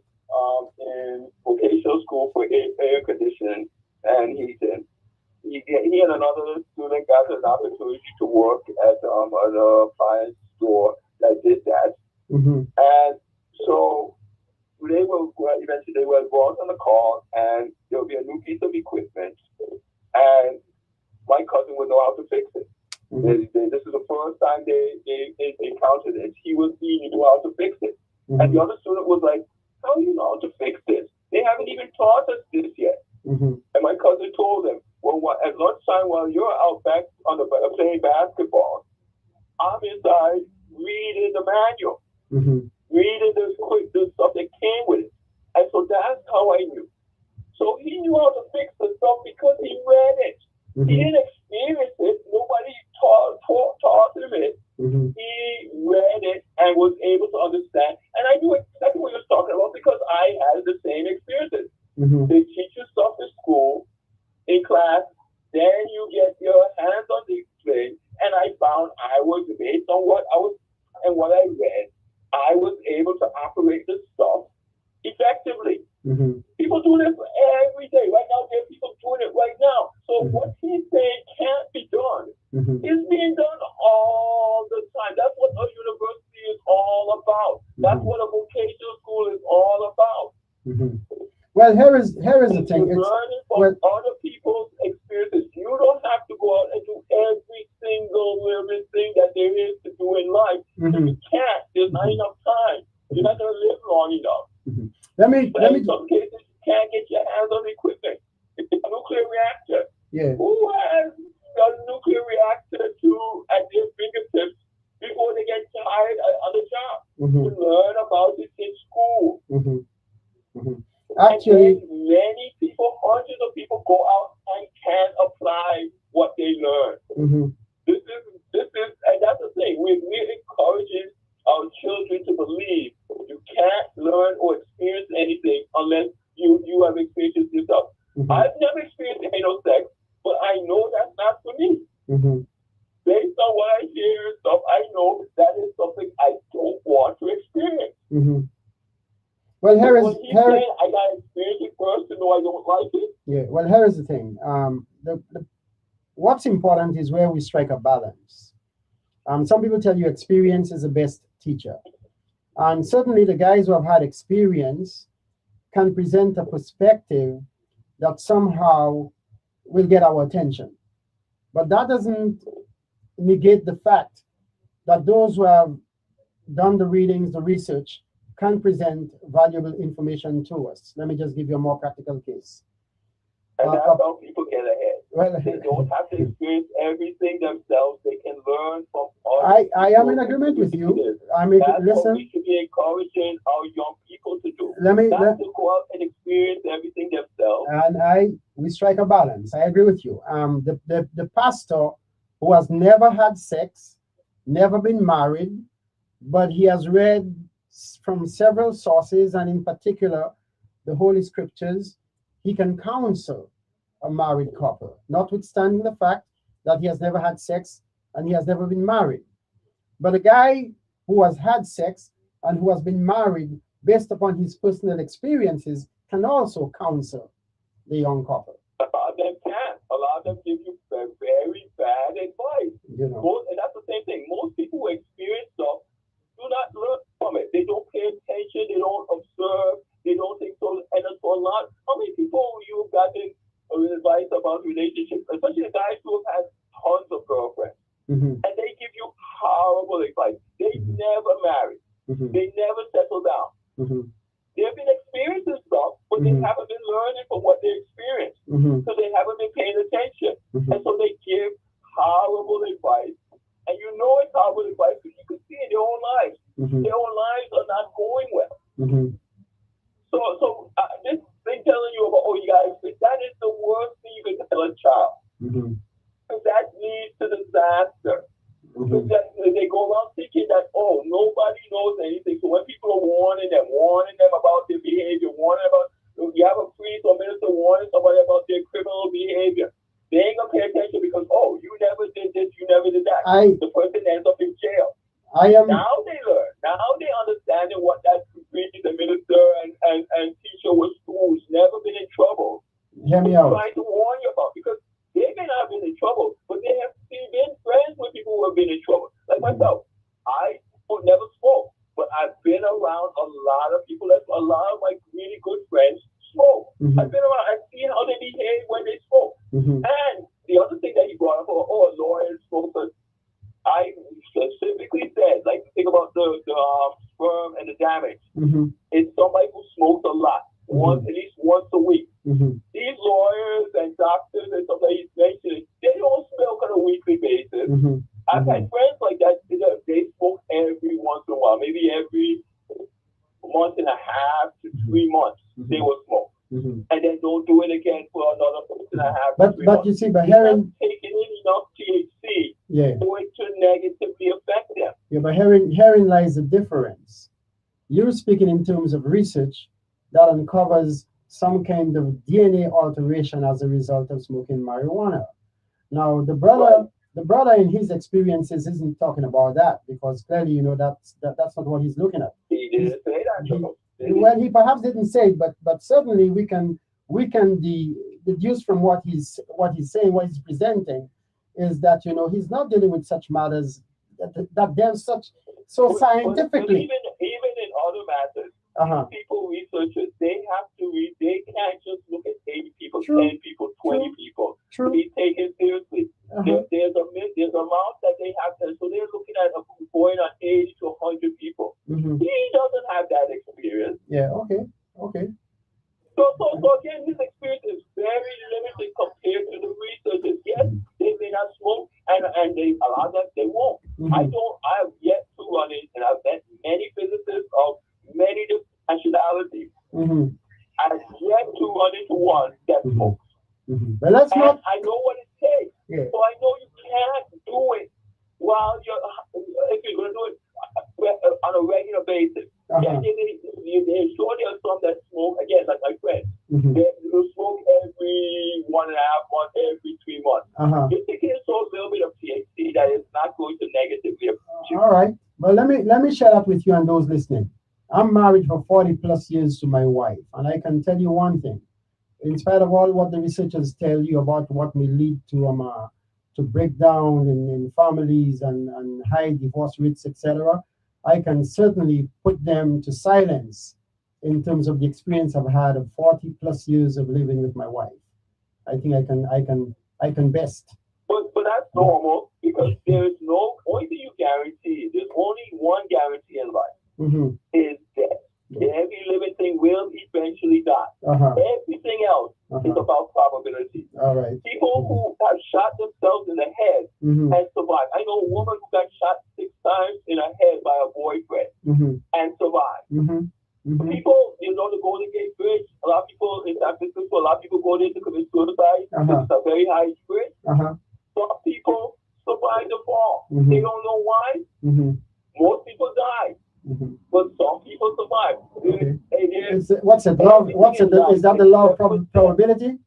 in vocational school for air conditioning, and he and another student got an opportunity to work at an appliance store that did that. Mm-hmm. And so eventually they were brought on the call, and there would be a new piece of equipment, and my cousin would know how to fix it. Mm-hmm. This is the first time they encountered it. He knew how to fix it. Mm-hmm. And the other student was like, how do you know how to fix this? They haven't even taught us this yet. Mm-hmm. And my cousin told him, well, at lunchtime while you're out back on playing basketball, I'm inside reading the manual, reading the stuff that came with it. And so that's how I knew. So he knew how to fix the stuff because he read it. Mm-hmm. He didn't experience it. Nobody taught him it. Mm-hmm. He read it and was able to understand. And I knew exactly what he was talking about because I had the same experiences. Mm-hmm. They teach you stuff in school, in class, then you get your hands on the display. And I found based on what I read, I was able to operate the stuff effectively. Mm-hmm. People do this every day. Right now, there are people doing it right now. So what he's Well, here is the thing. You're It's learning from well, other people's experiences. You don't have to go out and do every single living thing that there is to do in life. mm-hmm. You can't. There's not enough time. You're not going to live long enough. Mm-hmm. In some cases, you can't get your hands on equipment. It's a nuclear reactor. Yeah. Who has a nuclear reactor at their fingertips before they get hired on the job? Mm-hmm. To learn about it in school. Mm-hmm. Mm-hmm. Actually, many people, hundreds of people go out and can apply what they learn. Mm-hmm. This is, and that's the thing. We're encouraging our children to believe you can't learn or experience anything unless you have experienced it yourself. Mm-hmm. I've never experienced anal sex, but I know that's not for me. Mm-hmm. Based on what I hear and stuff, I know that is something I don't want to experience. Mm-hmm. Well, here is saying I gotta experience it first to know I don't like it. Yeah. Well, here is the thing. What's important is where we strike a balance. Some people tell you experience is the best teacher, and certainly the guys who have had experience can present a perspective that somehow will get our attention. But that doesn't negate the fact that those who have done the readings, the research, can present valuable information to us. Let me just give you a more practical case. And that's how people get ahead. Well, they don't have to experience everything themselves. They can learn from others. I am in agreement with you. That's what we should be encouraging our young people to do. Not to go out and experience everything themselves. And we strike a balance. I agree with you. The pastor who has never had sex, never been married, but he has read from several sources, and in particular, the Holy Scriptures, he can counsel a married couple, notwithstanding the fact that he has never had sex and he has never been married. But a guy who has had sex and who has been married, based upon his personal experiences, can also counsel the young couple. A lot of them can. A lot of them give you very bad advice. You know. And that's the same thing. Most people who experience stuff do not learn from it. They don't pay attention. They don't observe. They don't think so. And so a lot. How many people you've gotten advice about relationships, especially the guys who have had tons of girlfriends, mm-hmm. and they give you horrible advice. They mm-hmm. never marry. Mm-hmm. They never settle down. Mm-hmm. They've been experiencing stuff, but mm-hmm. they haven't been learning from what they experienced. Mm-hmm. So they haven't been paying attention. Mm-hmm. And so they give horrible advice. And you know it's horrible advice because you can see in their own lives. Mm-hmm. Their own lives are not going well. Mm-hmm. So this thing telling you about, oh, you guys, that is the worst thing you can tell a child. Mm-hmm. Because that leads to disaster. Mm-hmm. They go around thinking that, oh, nobody knows anything. So when people are warning them about their behavior, you have a priest or minister warning somebody about their criminal behavior, they ain't going to pay attention because, oh, you never did this, you never did that. The person ends up in jail. Now they learn. Now they understand what that priest, the minister, and teacher who's never been in trouble. Hear me out. Trying to warn you about, because they may not have been in trouble, but they have been friends with people who have been in trouble. Like myself, I never spoke, but I've been around a lot of people. A lot of my really good friends smoke. Mm-hmm. I've been around. I see how they behave when they smoke. Mm-hmm. And the other thing that he brought up, lawyers, smokers, I specifically said, like, think about the sperm and the damage. Mm-hmm. It's somebody who smokes a lot, mm-hmm. at least once a week. Mm-hmm. These lawyers and doctors and stuff that he's mentioning, they don't smoke on a weekly basis. Mm-hmm. I've had friends like that. They smoke every once in a while, maybe every month and a half to 3 months. Mm-hmm. They will smoke, mm-hmm. and then don't do it again for another month and a half. But months. You see, by hearing taking in enough THC, yeah, for it to negatively affect them. Yeah, but herein lies the difference. You're speaking in terms of research that uncovers some kind of DNA alteration as a result of smoking marijuana. Now, the brother in his experiences isn't talking about that, because clearly, you know, that's not what he's looking at. He didn't say that. Well, he perhaps didn't say it, but certainly we can deduce from what he's saying, what he's presenting, is that, you know, he's not dealing with such matters that they're so scientifically. But even in other matters, people, researchers, they have to to read, they can't just look at 8 people, True. 10 people, 20 people True. to be taken seriously. There's amount that they have to, so they're looking at going on 80 to 100 people. He doesn't have that experience. Yeah, okay. So again, his experience is very limited compared to the researchers. Yes, they may not smoke, and they a lot of them they won't. I have yet to run it, and I've met many physicists of many different nationalities. I've yet to run into one that smokes. But let's not. I know what it takes. Yeah. So I know you can't do it while if you're going to do it on a regular basis. Yeah, sure there's some that smoke, again, like my friend. They smoke every 1.5 months, every 3 months. You're taking a little bit of THC that is not going to negatively affect you. All right. Well, let me share that with you and those listening. I'm married for 40 plus years to my wife, and I can tell you one thing. In spite of all what the researchers tell you about what may lead to breakdown in families and high divorce rates, etc., I can certainly put them to silence in terms of the experience I've had of 40 plus years of living with my wife. I think I can best. But that's normal, because there is no only thing you guarantee. There's only one guarantee in life is death. Every living thing will eventually die. Everything else is about probability. All right. People who have shot themselves in the head and survived. I know a woman who got shot 6 times in her head by a boyfriend and survived. People, the Golden Gate Bridge, a lot of people in San Francisco, a lot of people go there to commit suicide. It's a very high risk. Some people survive the fall. They don't know why. Most people die. But some people survive. Okay. What's it? Is that the law of probability?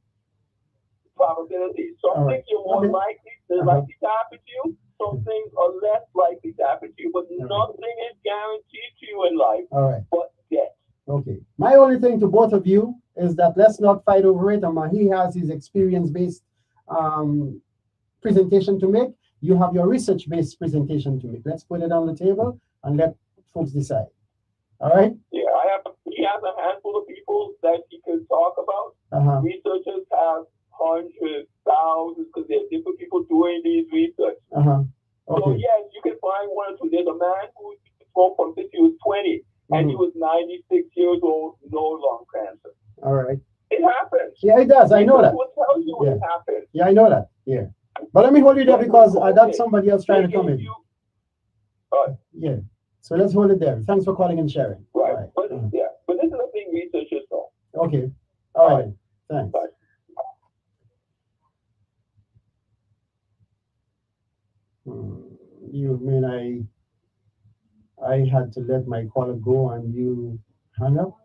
Probability. Some things you're more likely to happen to you. Some things are less likely to happen to you. But nothing is guaranteed to you in life. All right. But death. Okay. My only thing to both of you is that let's not fight over it. He has his experience-based presentation to make. You have your research-based presentation to make. Let's put it on the table and let folks decide. All right? Yeah, he has a handful of people that he can talk about. Researchers have hundreds, thousands, because there are different people doing these research. Okay. So yes, you can find 1 or 2. There's a man who smoked from since he was 20, and he was 96 years old, no lung cancer. All right. It happens. Yeah, it does. I know that. Will tell you it happens. Yeah, I know that. Yeah. But let me hold you there because I got somebody else trying to come in. Yeah. So let's hold it there. Thanks for calling and sharing. Right. But but this is the thing researchers know. Okay. All right. Thanks. Bye. You mean I had to let my caller go and you hung up?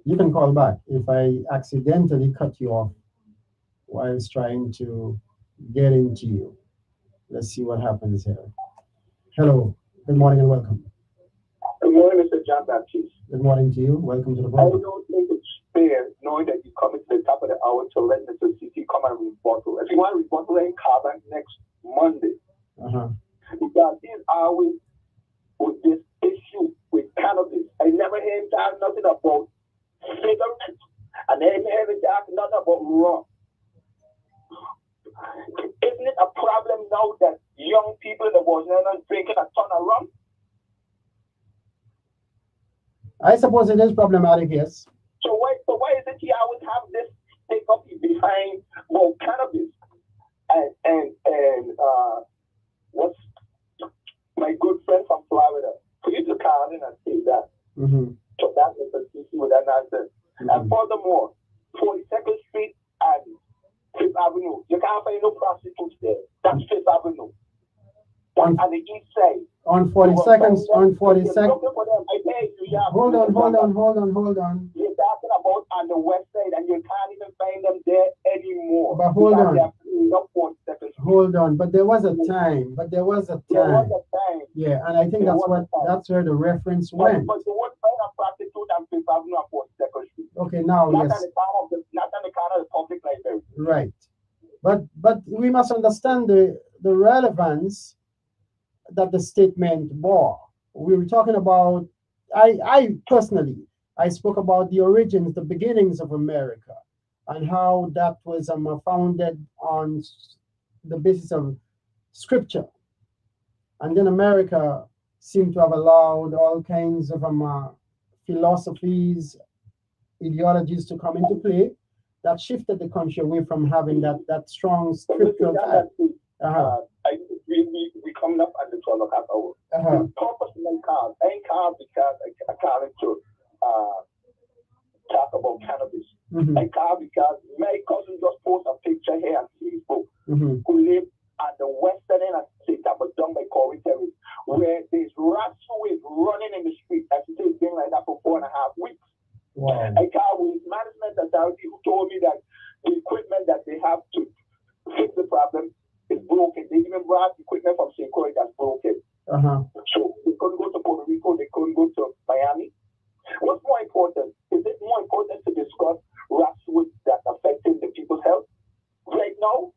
You can call back if I accidentally cut you off whilst trying to get into you. Let's see what happens here. Hello. Good morning and welcome. Good morning, Mr. John Baptiste. Good morning to you. Welcome to the I program. don't think it's fair knowing that you come to the top of the hour to let Mr. CC come and rebuttal. If you want to rebuttal, then call back next Monday. Because he's always with this issue with cannabis. I never heard him talk nothing about cigarettes. I never heard him talk nothing about rum. Isn't it a problem now that young people in the world are drinking a ton of rum? I suppose it is problematic, yes. So why is it he always have this stick up behind cannabis and what's my good friend from Florida? For you to call in and say that. So that is a CC with that nonsense. And furthermore, 42nd Street and Fifth Avenue, you can't find no prostitutes there. That's Fifth Avenue. That's on the east side. On 42nd, on 42nd. Hold on. You're talking about on the west side, and you can't even find them there anymore. But hold on. But there was a time. Yeah, and I think that's where the reference went. But you won't find a prostitute on Fifth Avenue on 42nd Street. Okay, now not yes. Not on the corner of the public library. Right. But we must understand the relevance that the statement bore. We were talking about, I personally, I spoke about the origins, the beginnings of America, and how that was founded on the basis of scripture. And then America seemed to have allowed all kinds of philosophies, ideologies to come into play that shifted the country away from having that strong scriptural type. We coming up at the 12 o'clock hour. The purpose of my call, I ain't called because I call it to talk about cannabis. I call because my cousin just posted a picture here on Facebook who live at the western end of the state that was done by Corey Terry, where there's rats who is running in the street. As it has been like that for 4.5 weeks. Wow. I called with management authority who told me that the equipment that they have to fix the problem is broken. They even brought equipment from St. Croix that's broken. So they couldn't go to Puerto Rico, they couldn't go to Miami. What's more important? Is it more important to discuss rats that's affecting the people's health? Right now,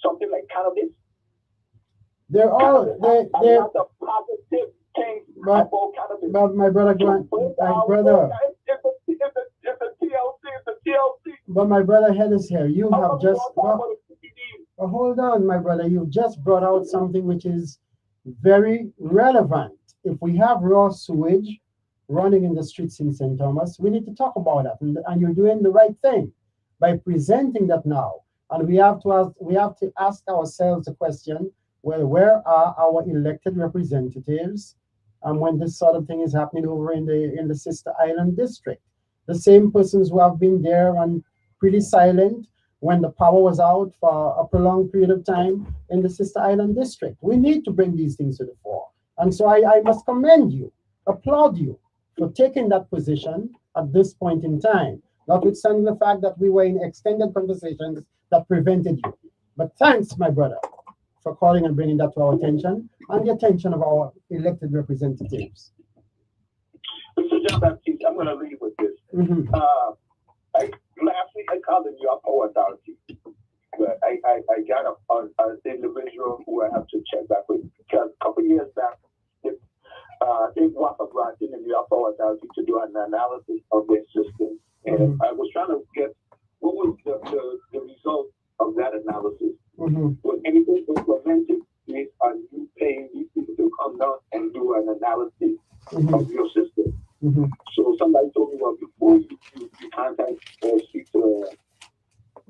something like cannabis. They're all they're a lot of positive things about cannabis. But my brother Grant, it's a TLC. But my brother Hedges here, you have just hold on, my brother, you've just brought out something which is very relevant. If we have raw sewage running in the streets in St. Thomas, we need to talk about that, and you're doing the right thing by presenting that now. And we have to ask ourselves the question: well, where are our elected representatives when this sort of thing is happening over in the Sister Island district? The same persons who have been there and pretty silent when the power was out for a prolonged period of time in the Sister Island district. We need to bring these things to the fore. And so I must commend you, applaud you for taking that position at this point in time, notwithstanding the fact that we were in extended conversations that prevented you. But thanks, my brother, for calling and bringing that to our attention and the attention of our elected representatives. Mr. John Baptiste, I'm going to leave with this. Last week I called the New York Power Authority, but I got an individual who I have to check back with, because a couple years back, they want a grant in the New York Power Authority to do an analysis of their system. And I was trying to get what was the result of that analysis. Was anything implemented based on you paying these people to come down and do an analysis of your system? So somebody told me, well, before you contact or speak to,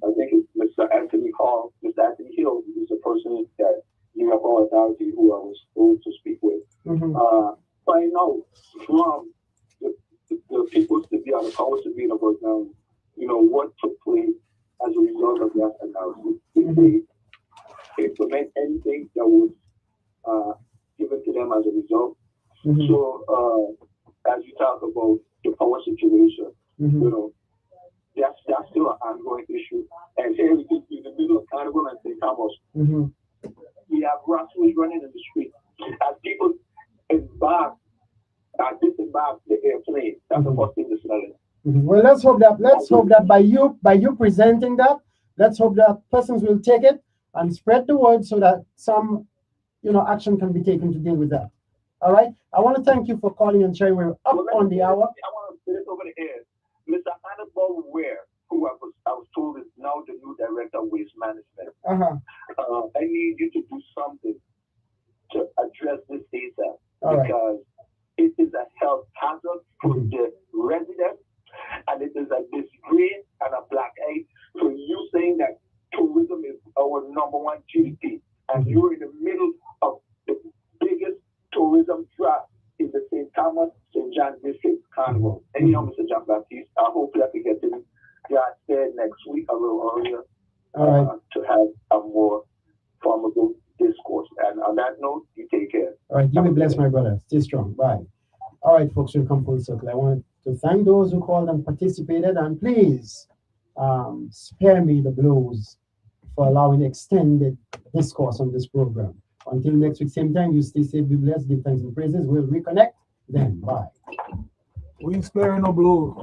I think it's Mr. Anthony Hall, Mr. Anthony Hill, who's the person that New York Power Authority who I was told to speak with. Find out from the people to be on the powers to be in the work now, what took place as a result of that analysis. Did they implement anything that was given to them as a result? So, as you talk about the power situation, that's still an ongoing issue. And here we could be in the middle of Carnival and St. Thomas. We have rascals running in the street. As people disembark the airplane, that's the first thing to smell it. Well, let's hope that by you presenting that, let's hope that persons will take it and spread the word so that some action can be taken to deal with that. All right. I want to thank you for calling and sharing. We're up on the hour. I want to say this over the air. Mr. Hannibal Ware, who I was told is now the new director of waste management. I need you to do something to address this data because it is a health hazard for the residents, and it is a disgrace and a black eye for you saying that tourism is our #1 GDP, and you're in the middle of the biggest tourism drop in the St. Thomas, St. John District Carnival. Anyhow, Mr. John Baptiste, I hope that we get to there next week a little earlier to have a more formidable discourse. And on that note, you take care. All right, you be blessed, my brother. Stay strong. Bye. All right, folks, we'll come full circle. I want to thank those who called and participated, and please spare me the blows for allowing extended discourse on this program. Until next week, same time, you stay safe, be blessed, give thanks and praises. We'll reconnect then. Bye. We ain't sparing no blows.